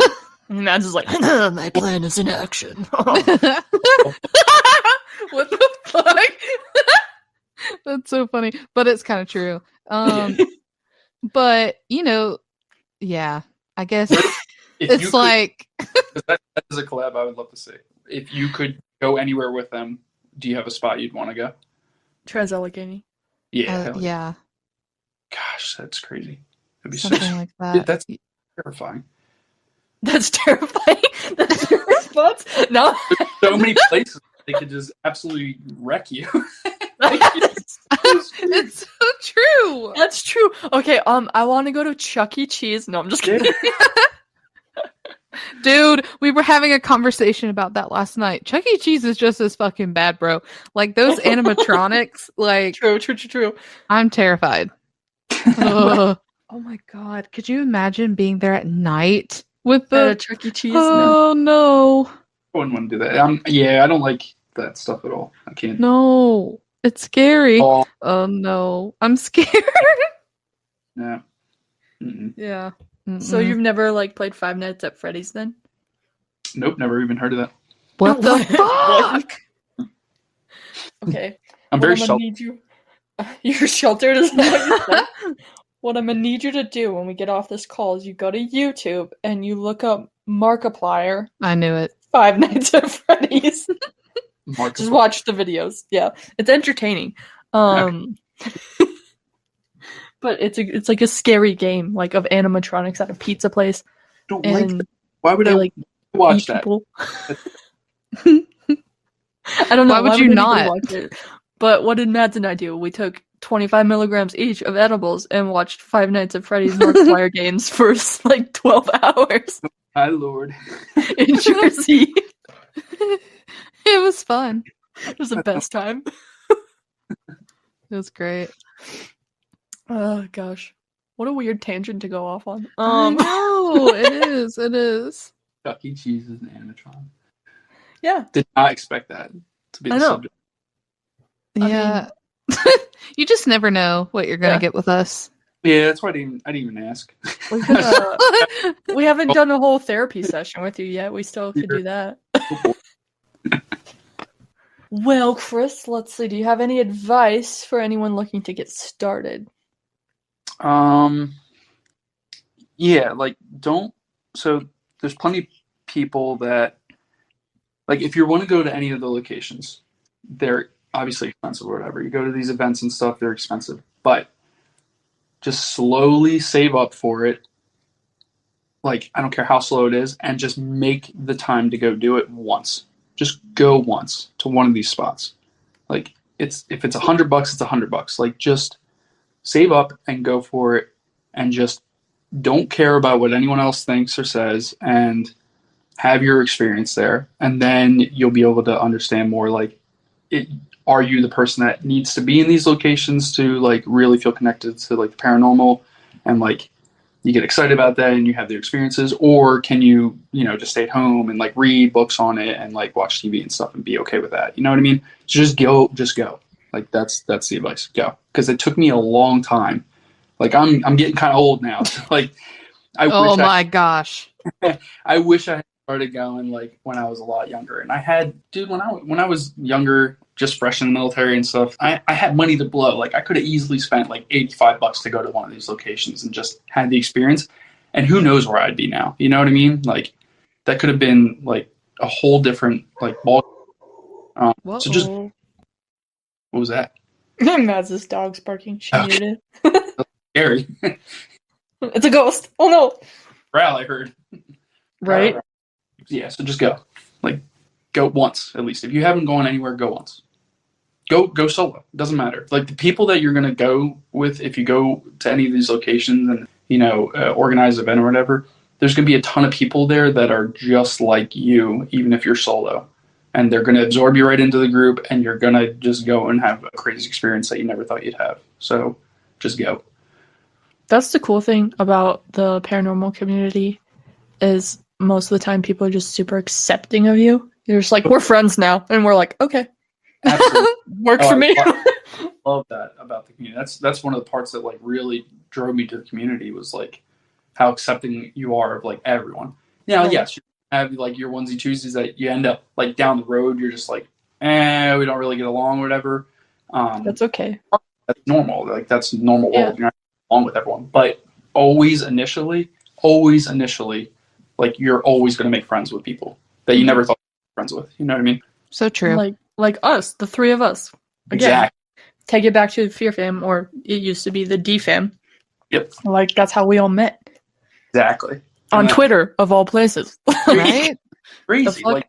[SPEAKER 1] And Mads is like, my plan is in action.
[SPEAKER 2] What the fuck? That's so funny. But it's kind of true. But, you know, yeah, I guess it's like...
[SPEAKER 3] that is a collab I would love to see. If you could go anywhere with them, do you have a spot you'd want to go?
[SPEAKER 1] Trans-Allegheny.
[SPEAKER 3] Yeah.
[SPEAKER 2] Yeah.
[SPEAKER 3] Gosh, that's crazy. It'd be
[SPEAKER 2] something like that.
[SPEAKER 3] That's terrifying.
[SPEAKER 1] That's terrifying. That's your response? No.
[SPEAKER 3] There's so many places they could just absolutely wreck you.
[SPEAKER 2] It's so true.
[SPEAKER 1] That's true. Okay, I want to go to Chuck E. Cheese. No, I'm just kidding.
[SPEAKER 2] Dude, we were having a conversation about that last night. Chuck E. Cheese is just as fucking bad, bro. Like, those animatronics, like...
[SPEAKER 1] True.
[SPEAKER 2] I'm terrified. Oh my god. Could you imagine being there at night with the...
[SPEAKER 1] Chuck E. Cheese?
[SPEAKER 2] Oh, no.
[SPEAKER 3] I wouldn't want to do that. I don't like that stuff at all. I can't.
[SPEAKER 2] No. It's scary. Oh no. I'm scared.
[SPEAKER 3] Yeah. Mm-mm.
[SPEAKER 2] Yeah. Mm-mm.
[SPEAKER 1] So you've never, like, played Five Nights at Freddy's then?
[SPEAKER 3] Nope, never even heard of that.
[SPEAKER 2] What the fuck?
[SPEAKER 1] Okay.
[SPEAKER 3] I'm very sheltered.
[SPEAKER 1] You're sheltered, is that what you said? What I'm gonna need you to do when we get off this call is you go to YouTube and you look up Markiplier.
[SPEAKER 2] I knew it.
[SPEAKER 1] Five Nights at Freddy's.
[SPEAKER 3] Markiplier.
[SPEAKER 1] Just watch the videos. Yeah, it's entertaining. Okay. But it's like a scary game, like, of animatronics at a pizza place.
[SPEAKER 3] Don't like that. Why would I like watch that?
[SPEAKER 1] I don't know.
[SPEAKER 2] Why would you not?
[SPEAKER 1] Watch it? But what did Mads and I do? We took 25 milligrams each of edibles and watched Five Nights at Freddy's Markiplier games for like 12 hours
[SPEAKER 3] My lord.
[SPEAKER 1] in Jersey.
[SPEAKER 2] It was fun.
[SPEAKER 1] It was the best time.
[SPEAKER 2] It was great.
[SPEAKER 1] Oh gosh, what a weird tangent to go off on.
[SPEAKER 2] I know it is. It is.
[SPEAKER 3] Chuck E. Cheese is an animatron.
[SPEAKER 1] Yeah,
[SPEAKER 3] Did not expect that to be
[SPEAKER 1] I
[SPEAKER 3] the
[SPEAKER 1] know.
[SPEAKER 3] subject.
[SPEAKER 2] Yeah. You just never know what you're gonna get with us.
[SPEAKER 3] Yeah, that's why I didn't even ask.
[SPEAKER 1] We haven't done a whole therapy session with you yet. We still could do that. Well, Chris, let's see. Do you have any advice for anyone looking to get started?
[SPEAKER 3] Yeah, like don't. So there's plenty of people that, like, if you want to go to any of the locations, they're obviously expensive or whatever. You go to these events and stuff, they're expensive, but just slowly save up for it. Like, I don't care how slow it is, and just make the time to go do it once. Just go once to one of these spots. Like, if it's $100, it's $100. Like, just save up and go for it, and just don't care about what anyone else thinks or says, and have your experience there. And then you'll be able to understand more, like, are you the person that needs to be in these locations to, like, really feel connected to, like, the paranormal, and, like, you get excited about that and you have the experiences, or can you, just stay at home and, like, read books on it and, like, watch TV and stuff and be okay with that? You know what I mean? So just go. Like, that's the advice. Go. Because it took me a long time. Like, I'm getting kind of old now. So, like,
[SPEAKER 2] gosh.
[SPEAKER 3] I wish I had started going, like, when I was a lot younger. And I had, dude, when I was younger, just fresh in the military and stuff, I had money to blow. Like, I could have easily spent like $85 to go to one of these locations and just had the experience. And who knows where I'd be now? You know what I mean? Like, that could have been like a whole different, like, ball. So just, what was that?
[SPEAKER 1] Mads' dog's barking. She muted.
[SPEAKER 3] Scary.
[SPEAKER 1] It's a ghost. Oh no.
[SPEAKER 3] Growl, I heard.
[SPEAKER 1] Right?
[SPEAKER 3] Yeah, so just go. Like, go once, at least. If you haven't gone anywhere, go once. Go solo. It doesn't matter. Like, the people that you're going to go with, if you go to any of these locations and, organize an event or whatever, there's going to be a ton of people there that are just like you, even if you're solo. And they're going to absorb you right into the group, and you're going to just go and have a crazy experience that you never thought you'd have. So just go.
[SPEAKER 1] That's the cool thing about the paranormal community, is most of the time people are just super accepting of you. You're just like, we're friends now. And we're like, okay.
[SPEAKER 3] Absolutely.
[SPEAKER 1] Works for me.
[SPEAKER 3] I love that about the community. That's one of the parts that, like, really drove me to the community, was, like, how accepting you are of, like, everyone. Yes, you have, like, your onesie twosies that you end up, like, down the road, you're just like, we don't really get along or whatever.
[SPEAKER 1] That's okay.
[SPEAKER 3] That's normal. Like, that's normal world. You're not along with everyone. But always initially, like, you're always going to make friends with people that you never thought you were friends with. You know what I mean?
[SPEAKER 2] So true.
[SPEAKER 1] Like us, the three of us. Again,
[SPEAKER 3] exactly.
[SPEAKER 1] Take it back to the Fear Fam, or it used to be the D Fam.
[SPEAKER 3] Yep.
[SPEAKER 1] Like, that's how we all met.
[SPEAKER 3] Exactly.
[SPEAKER 1] On Twitter, of all places.
[SPEAKER 2] Right?
[SPEAKER 3] Crazy. Like,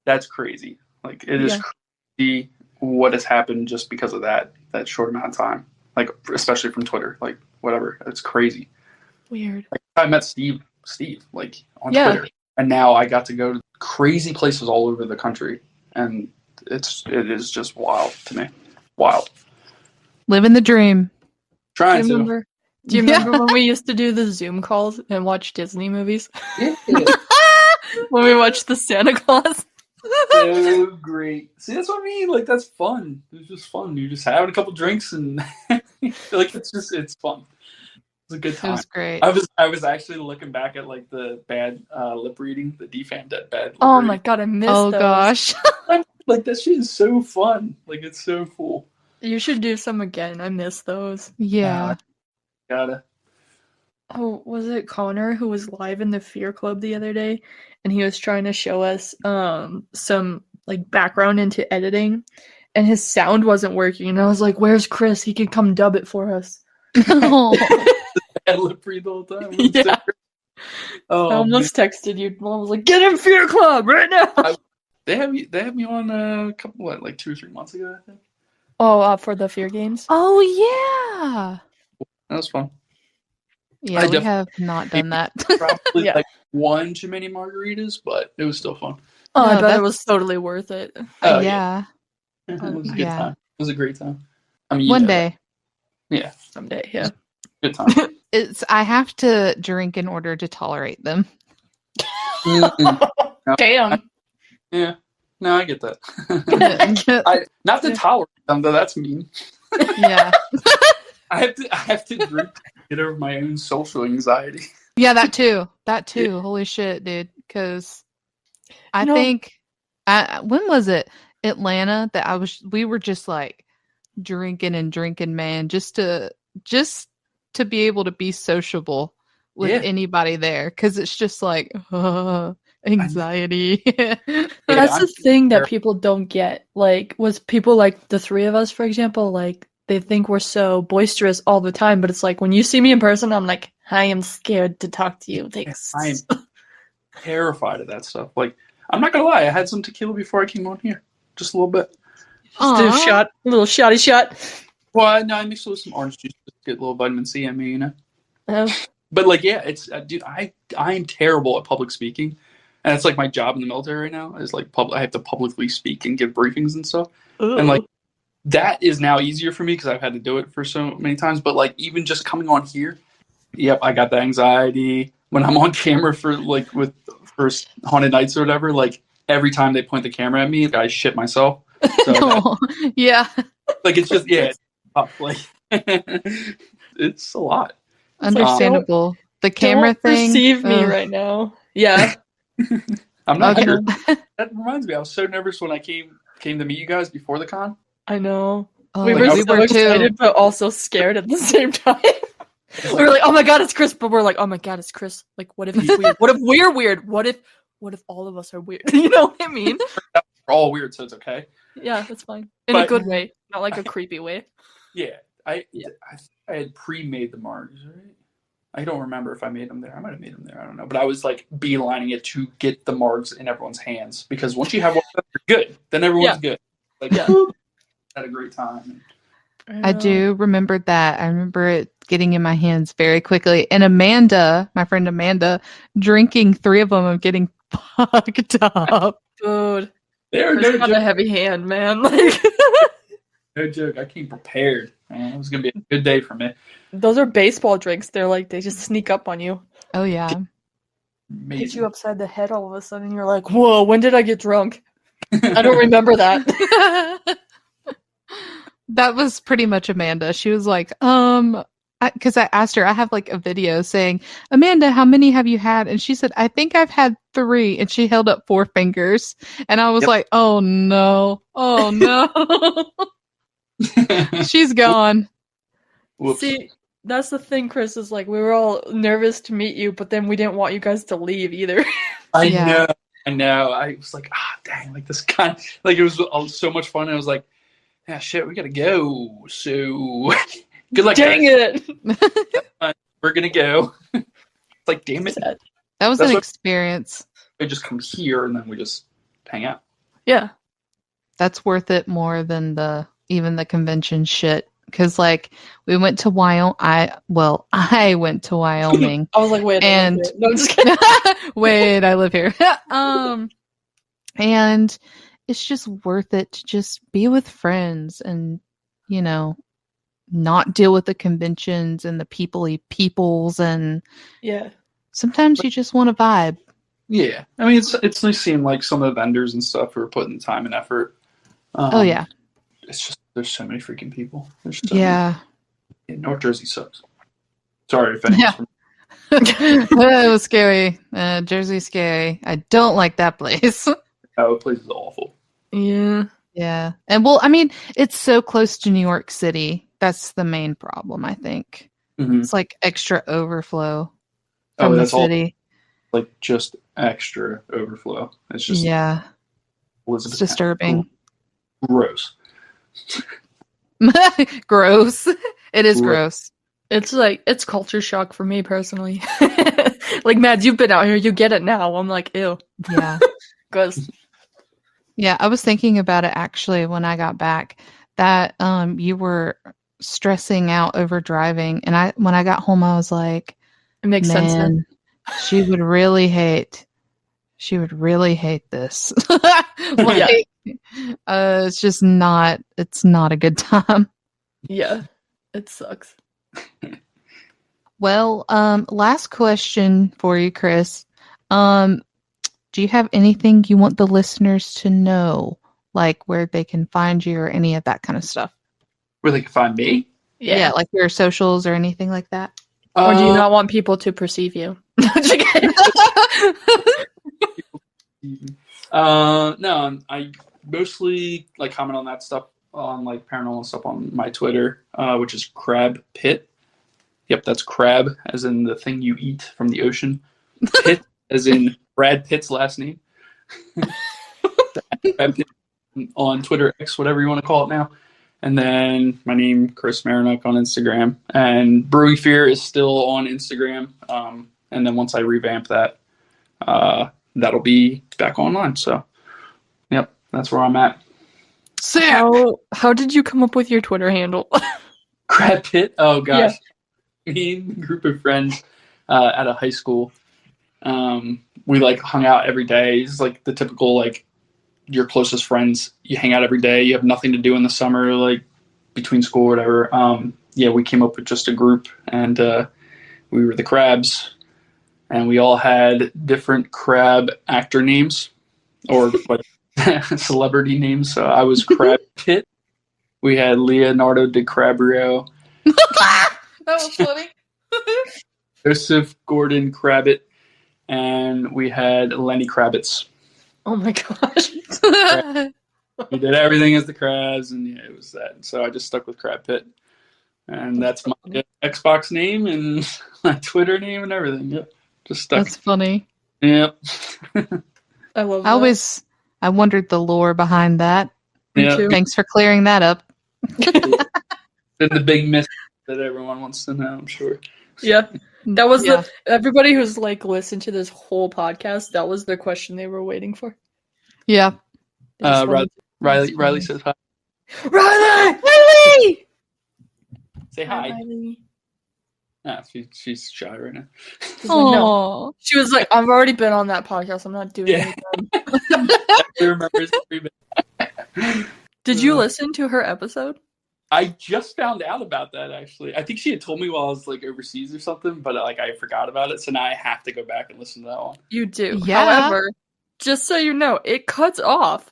[SPEAKER 3] that's crazy. Like, it is crazy what has happened just because of that short amount of time. Like, especially from Twitter. Like, whatever. It's crazy.
[SPEAKER 1] Weird.
[SPEAKER 3] Like, I met Steve, like, on Twitter. And now I got to go to crazy places all over the country. And it is just wild to me. Wild.
[SPEAKER 2] Living the dream.
[SPEAKER 3] Trying
[SPEAKER 1] Do you
[SPEAKER 3] to.
[SPEAKER 1] remember when we used to do the Zoom calls and watch Disney movies?
[SPEAKER 3] Yeah.
[SPEAKER 1] When we watched the Santa Claus?
[SPEAKER 3] So great. See, that's what I mean. Like, that's fun. It's just fun. You're just having a couple drinks and like, it's fun. It's a good time.
[SPEAKER 2] It was great.
[SPEAKER 3] I was actually looking back at, like, the bad lip reading, the DFAM bad lip
[SPEAKER 1] Oh my
[SPEAKER 3] reading.
[SPEAKER 1] god, I missed those.
[SPEAKER 2] Gosh.
[SPEAKER 3] Like, that shit is so fun. Like, it's so cool.
[SPEAKER 1] You should do some again. I miss those.
[SPEAKER 2] Yeah.
[SPEAKER 3] Gotta.
[SPEAKER 1] Oh, was it Connor who was live in the Fear Club the other day, and he was trying to show us some, like, background into editing, and his sound wasn't working, and I was like, where's Chris? He can come dub it for us.
[SPEAKER 3] Bad lip read the whole time.
[SPEAKER 1] Yeah. I almost texted you. I was like, get in Fear Club right now.
[SPEAKER 3] They had me on a couple, like 2 or 3 months ago, I think.
[SPEAKER 1] Oh, for the Fear games.
[SPEAKER 2] Oh yeah.
[SPEAKER 3] That was fun.
[SPEAKER 2] Yeah, we have not done that.
[SPEAKER 3] Probably
[SPEAKER 1] Yeah.
[SPEAKER 3] like one too many margaritas, but it was still fun.
[SPEAKER 1] Oh, I
[SPEAKER 2] No,
[SPEAKER 1] bet it was totally worth it.
[SPEAKER 3] Oh,
[SPEAKER 2] yeah.
[SPEAKER 3] It was a good
[SPEAKER 2] Yeah.
[SPEAKER 3] time. It was a great time. I mean,
[SPEAKER 2] One day.
[SPEAKER 3] Yeah.
[SPEAKER 1] Someday, yeah.
[SPEAKER 3] Good time.
[SPEAKER 2] I have to drink in order to tolerate them.
[SPEAKER 1] Damn.
[SPEAKER 3] Yeah. No, I get that. Not to tolerate them, though. That's mean.
[SPEAKER 2] Yeah.
[SPEAKER 3] I have to drink to get over my own social anxiety.
[SPEAKER 2] Yeah, that too. Holy shit, dude. Because I think, when was it? Atlanta that we were just like drinking and drinking, man, just to be able to be sociable with anybody there. Because it's just like, anxiety.
[SPEAKER 1] That's the thing that people don't get. Like, with people like the three of us, for example, like, they think we're so boisterous all the time, but it's like, when you see me in person, I'm like, I am scared to talk to you. Thanks.
[SPEAKER 3] I am terrified of that stuff. Like, I'm not gonna lie, I had some tequila before I came on here. Just a little bit.
[SPEAKER 1] Just do a little shotty shot.
[SPEAKER 3] Well, no, I mixed it with some orange juice to get a little vitamin C in me, you know?
[SPEAKER 1] Oh.
[SPEAKER 3] But, like, yeah, it's, dude, I'm terrible at public speaking. And it's, like, my job in the military right now is, like, I have to publicly speak and give briefings and stuff.
[SPEAKER 1] Ooh.
[SPEAKER 3] And, like, that is now easier for me because I've had to do it for so many times. But, like, even just coming on here, yep, I got the anxiety. When I'm on camera for Haunted Nights or whatever, like, every time they point the camera at me, I shit myself. So
[SPEAKER 2] yeah.
[SPEAKER 3] like, it's just, it's tough. Like, it's a lot.
[SPEAKER 2] Understandable. The camera
[SPEAKER 1] don't
[SPEAKER 2] thing.
[SPEAKER 1] Perceive me right now. Yeah.
[SPEAKER 3] I'm not
[SPEAKER 2] Okay.
[SPEAKER 3] sure. That reminds me, I was so nervous when I came to meet you guys before the con.
[SPEAKER 1] I know.
[SPEAKER 2] Oh,
[SPEAKER 1] we were so excited,
[SPEAKER 2] too.
[SPEAKER 1] but also scared at the same time. We were like, oh my god, it's Chris, but we're like, oh my god, it's Chris. Like, what if he's weird? What if we're weird? What if all of us are weird? You know what I mean?
[SPEAKER 3] We're all weird, so it's okay.
[SPEAKER 1] Yeah, that's fine. In a good way, not like a creepy way.
[SPEAKER 3] Yeah. I had pre-made the margs, right? I don't remember if I made them there. I might have made them there. I don't know. But I was like beelining it to get the margs in everyone's hands because once you have one, you're good. Then everyone's good. Like, had a great time.
[SPEAKER 2] I do remember that. I remember it getting in my hands very quickly. And Amanda, my friend Amanda, drinking 3 of them and getting fucked up.
[SPEAKER 1] Dude.
[SPEAKER 3] They're
[SPEAKER 1] not a heavy hand, man. Like,
[SPEAKER 3] no joke. I came prepared. Man. It was going to be a good day for me.
[SPEAKER 1] Those are baseball drinks. They're like, they just sneak up on you.
[SPEAKER 2] Oh, yeah.
[SPEAKER 3] Amazing.
[SPEAKER 1] Hit you upside the head all of a sudden. You're like, whoa, when did I get drunk? I don't remember that.
[SPEAKER 2] That was pretty much Amanda. She was like, because I asked her, I have like a video saying, Amanda, how many have you had? And she said, I think I've had 3. And she held up 4 fingers. And I was like, oh no. Oh no. She's gone.
[SPEAKER 3] Whoops.
[SPEAKER 1] See, that's the thing, Chris, is like, we were all nervous to meet you, but then we didn't want you guys to leave either.
[SPEAKER 3] I know. I was like, dang, like this guy, like it was so much fun. I was like, shit, we gotta go. So good luck.
[SPEAKER 1] Dang
[SPEAKER 3] guys.
[SPEAKER 1] it.
[SPEAKER 3] We're gonna go. It's like, damn it.
[SPEAKER 2] That was an experience.
[SPEAKER 3] We just come here and then we just hang out.
[SPEAKER 1] Yeah.
[SPEAKER 2] That's worth it more than even the convention shit. Because like we went to Wyoming. I went to Wyoming.
[SPEAKER 1] I was like, wait.
[SPEAKER 2] And
[SPEAKER 1] no, I'm just kidding.
[SPEAKER 2] wait, I live here. And it's just worth it to just be with friends and, you know, not deal with the conventions and the peoples and sometimes you just want to vibe.
[SPEAKER 3] Yeah. I mean, it's nice seeing like some of the vendors and stuff who are putting time and effort.
[SPEAKER 2] Oh yeah.
[SPEAKER 3] It's just, there's so many freaking people. North Jersey sucks. Sorry if anyone's from
[SPEAKER 2] it was scary. Jersey's scary. I don't like that place.
[SPEAKER 3] Oh, the place is awful.
[SPEAKER 1] Yeah.
[SPEAKER 2] Yeah. And well, I mean, it's so close to New York City. That's the main problem, I think.
[SPEAKER 3] Mm-hmm.
[SPEAKER 2] It's like extra overflow from
[SPEAKER 3] that's
[SPEAKER 2] the city.
[SPEAKER 3] All, like just extra overflow. It's just
[SPEAKER 2] It's disturbing.
[SPEAKER 3] Gross.
[SPEAKER 2] Gross. It is gross.
[SPEAKER 1] It's like, it's culture shock for me personally. Like, Mads, you've been out here, you get it now. I'm like, ew.
[SPEAKER 2] Yeah.
[SPEAKER 1] Gross.
[SPEAKER 2] Yeah, I was thinking about it actually when I got back. that you were stressing out over driving, and when I got home, I was like,
[SPEAKER 1] It makes sense now.
[SPEAKER 2] man, she would really hate this. Like, it's just not. It's not a good time.
[SPEAKER 1] Yeah, it sucks.
[SPEAKER 2] Well, last question for you, Chris. Do you have anything you want the listeners to know, like where they can find you or any of that kind of stuff?
[SPEAKER 3] Where they can find me?
[SPEAKER 2] Yeah, like your socials or anything like that.
[SPEAKER 1] Or do you not want people to perceive you?
[SPEAKER 3] No, I mostly like comment on that stuff on like paranormal stuff on my Twitter, which is Crab Pit. Yep, that's crab as in the thing you eat from the ocean. Pitt as in Brad Pitt's last name. Crab Pit on Twitter X, whatever you want to call it now. And then my name, Chris Maryinuk, on Instagram. And Brewing Fear is still on Instagram. And then once I revamp that, that'll be back online. So, yep, that's where I'm at.
[SPEAKER 1] How did you come up with your Twitter handle?
[SPEAKER 3] Crab Pit? Oh, gosh. Me and a group of friends at a high school, we like hung out every day. It's like the typical, like, your closest friends, you hang out every day, you have nothing to do in the summer, like between school or whatever. We came up with just a group, and we were the Crabs, and we all had different crab actor names or like celebrity names. So I was Crab Pit. We had Leonardo DiCaprio.
[SPEAKER 2] That was funny.
[SPEAKER 3] Joseph Gordon-Levitt, and we had Lenny Kravitz.
[SPEAKER 1] Oh my gosh.
[SPEAKER 3] We did everything as the Crabs, and it was that. So I just stuck with Crab Pit. And that's my Xbox name and my Twitter name and everything. Yep. Just stuck.
[SPEAKER 2] That's funny.
[SPEAKER 3] Yep.
[SPEAKER 1] I love that.
[SPEAKER 2] I wondered the lore behind that.
[SPEAKER 1] Me too.
[SPEAKER 2] Thanks for clearing that up.
[SPEAKER 3] Then the big myth that everyone wants to know, I'm sure.
[SPEAKER 1] Yeah. That was everybody who's like listened to this whole podcast, that was the question they were waiting for.
[SPEAKER 2] Yeah.
[SPEAKER 3] Riley says hi.
[SPEAKER 1] Riley!
[SPEAKER 3] Say hi.
[SPEAKER 1] Riley.
[SPEAKER 3] Ah, she's shy right now.
[SPEAKER 2] Oh,
[SPEAKER 1] She was like, I've already been on that podcast. I'm not doing it again.
[SPEAKER 3] She remembers every bit.
[SPEAKER 1] Did you listen to her episode?
[SPEAKER 3] I just found out about that, actually. I think she had told me while I was like overseas or something, but like I forgot about it. So now I have to go back and listen to that one.
[SPEAKER 1] You do.
[SPEAKER 2] Yeah.
[SPEAKER 1] However, just so you know, it cuts off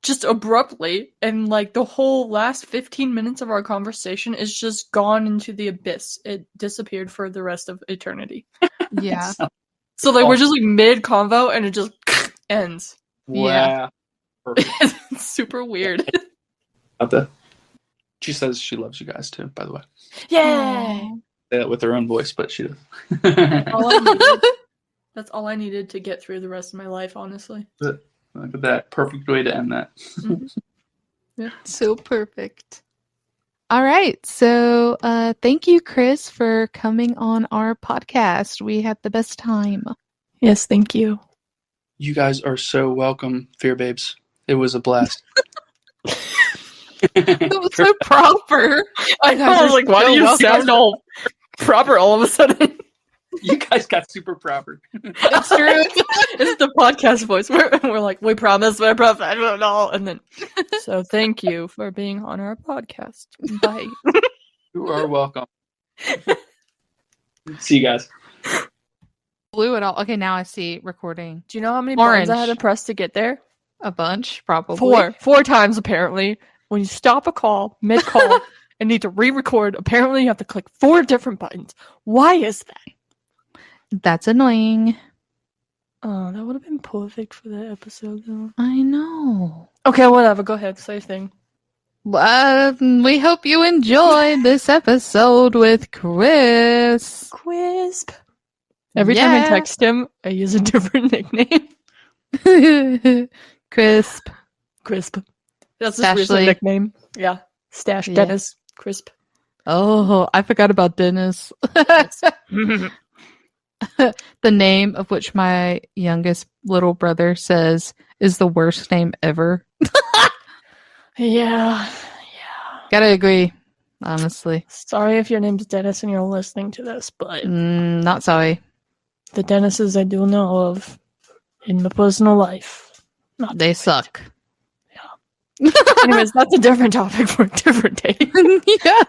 [SPEAKER 1] just abruptly, and like the whole last 15 minutes of our conversation is just gone into the abyss. It disappeared for the rest of eternity.
[SPEAKER 2] yeah.
[SPEAKER 1] So like we're just like mid convo and it just ends.
[SPEAKER 3] Wow.
[SPEAKER 2] Yeah.
[SPEAKER 3] Perfect.
[SPEAKER 1] It's super weird.
[SPEAKER 3] She says she loves you guys too, by the way.
[SPEAKER 1] Yay!
[SPEAKER 3] Say that with her own voice, but she does.
[SPEAKER 1] That's all I needed to get through the rest of my life, honestly.
[SPEAKER 3] Look at that. Perfect way to end that.
[SPEAKER 1] Mm-hmm. Yeah.
[SPEAKER 2] So perfect. All right. So thank you, Chris, for coming on our podcast. We had the best time.
[SPEAKER 1] Yes, thank you.
[SPEAKER 3] You guys are so welcome, Fear Babes. It was a blast.
[SPEAKER 2] That was so proper.
[SPEAKER 1] I know. I was like, why do you sound all proper all of a sudden?
[SPEAKER 3] You guys got super proper.
[SPEAKER 1] It's true. It's the podcast voice. We're like, we promise we're professional. And then, so thank you for being on our podcast. Bye.
[SPEAKER 3] You are welcome. See you guys.
[SPEAKER 2] Blew it all. Okay, now I see recording.
[SPEAKER 1] Do you know how many
[SPEAKER 2] Orange.
[SPEAKER 1] buttons I had to press to get there?
[SPEAKER 2] A bunch, probably.
[SPEAKER 1] Four times, apparently. When you stop a call, mid-call, and need to re-record, apparently you have to click 4 different buttons. Why is that?
[SPEAKER 2] That's annoying.
[SPEAKER 1] Oh, that would have been perfect for the episode, though.
[SPEAKER 2] I know.
[SPEAKER 1] Okay, whatever. Go ahead. Say your thing.
[SPEAKER 2] We hope you enjoyed this episode with Chris.
[SPEAKER 1] Quisp. Every time I text him, I use a different nickname.
[SPEAKER 2] Crisp.
[SPEAKER 1] Crisp. That's his recent nickname. Yeah. Stash Dennis. Crisp.
[SPEAKER 2] Oh, I forgot about Dennis. The name of which my youngest little brother says is the worst name ever.
[SPEAKER 1] Yeah.
[SPEAKER 2] Gotta agree, honestly.
[SPEAKER 1] Sorry if your name's Dennis and you're listening to this, but
[SPEAKER 2] Not sorry.
[SPEAKER 1] the Dennises I do know of in my personal life, not
[SPEAKER 2] They
[SPEAKER 1] great.
[SPEAKER 2] suck.
[SPEAKER 1] Anyways, that's a different topic for a different day.
[SPEAKER 2] Yeah.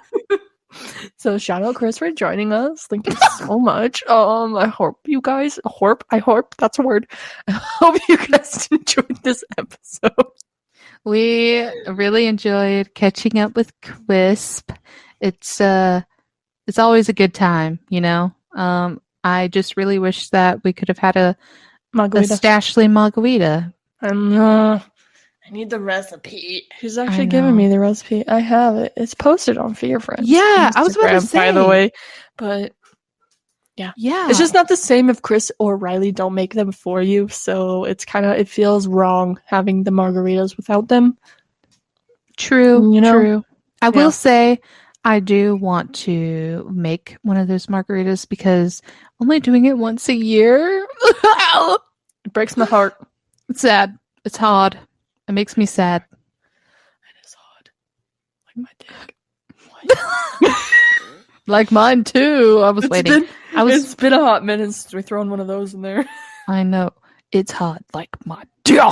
[SPEAKER 1] So shout out Chris for joining us. Thank you so much. I hope you guys I hope that's a word. I hope you guys enjoyed this episode.
[SPEAKER 2] We really enjoyed catching up with Crisp. It's always a good time, you know. I just really wish that we could have had a
[SPEAKER 1] Margarita.
[SPEAKER 2] Stashly margarita.
[SPEAKER 1] I need the recipe. Who's actually giving me the recipe? I have it. It's posted on Fear Friends.
[SPEAKER 2] Yeah, I was about to
[SPEAKER 1] Instagram,
[SPEAKER 2] say.
[SPEAKER 1] by the way. But yeah. It's just not the same if Chris or Riley don't make them for you. So it's it feels wrong having the margaritas without them.
[SPEAKER 2] True,
[SPEAKER 1] you know?
[SPEAKER 2] true. I will say I do want to make one of those margaritas because only doing it once a year.
[SPEAKER 1] It breaks my heart.
[SPEAKER 2] It's sad. It's hard. It makes me sad.
[SPEAKER 1] It is hard. Like my dick.
[SPEAKER 2] Like mine too. I was waiting.
[SPEAKER 1] It's been a hot minute since we've thrown one of those in there.
[SPEAKER 2] I know. It's hard like my dick.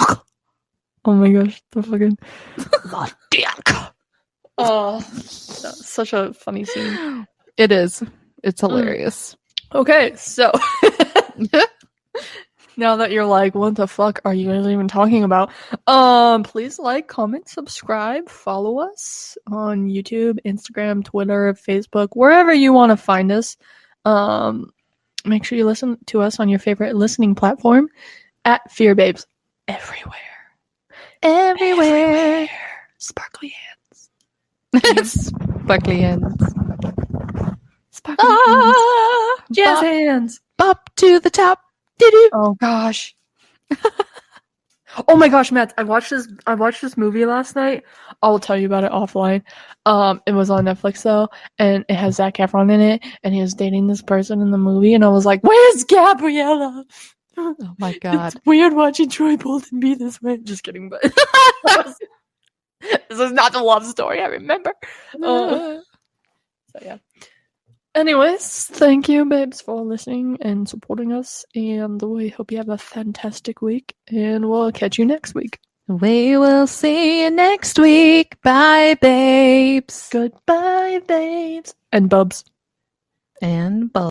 [SPEAKER 1] Oh my gosh, the fucking
[SPEAKER 2] My dick.
[SPEAKER 1] oh, that's such a funny scene.
[SPEAKER 2] It is. It's hilarious.
[SPEAKER 1] Okay, so now that you're like, what the fuck are you guys even talking about? Please like, comment, subscribe, follow us on YouTube, Instagram, Twitter, Facebook, wherever you want to find us. Make sure you listen to us on your favorite listening platform at Fear Babes everywhere. Everywhere. Sparkly hands.
[SPEAKER 2] Sparkly hands.
[SPEAKER 1] Sparkly hands. Jazz
[SPEAKER 2] Bop,
[SPEAKER 1] hands.
[SPEAKER 2] Up to the top. Did-do.
[SPEAKER 1] Oh gosh. Oh my gosh, Matt! I watched this movie last night. I'll tell you about it offline. It was on Netflix though, and it has Zac Efron in it, and he was dating this person in the movie, and I was like, "Where's Gabriella?"
[SPEAKER 2] Oh my god.
[SPEAKER 1] It's weird watching Troy Bolton be this way. Just kidding, but this is not the love story I remember. So yeah. Anyways, thank you, babes, for listening and supporting us, and we hope you have a fantastic week, and we'll catch you next week.
[SPEAKER 2] We will see you next week. Bye, babes.
[SPEAKER 1] Goodbye, babes. And bubs.
[SPEAKER 2] And bye.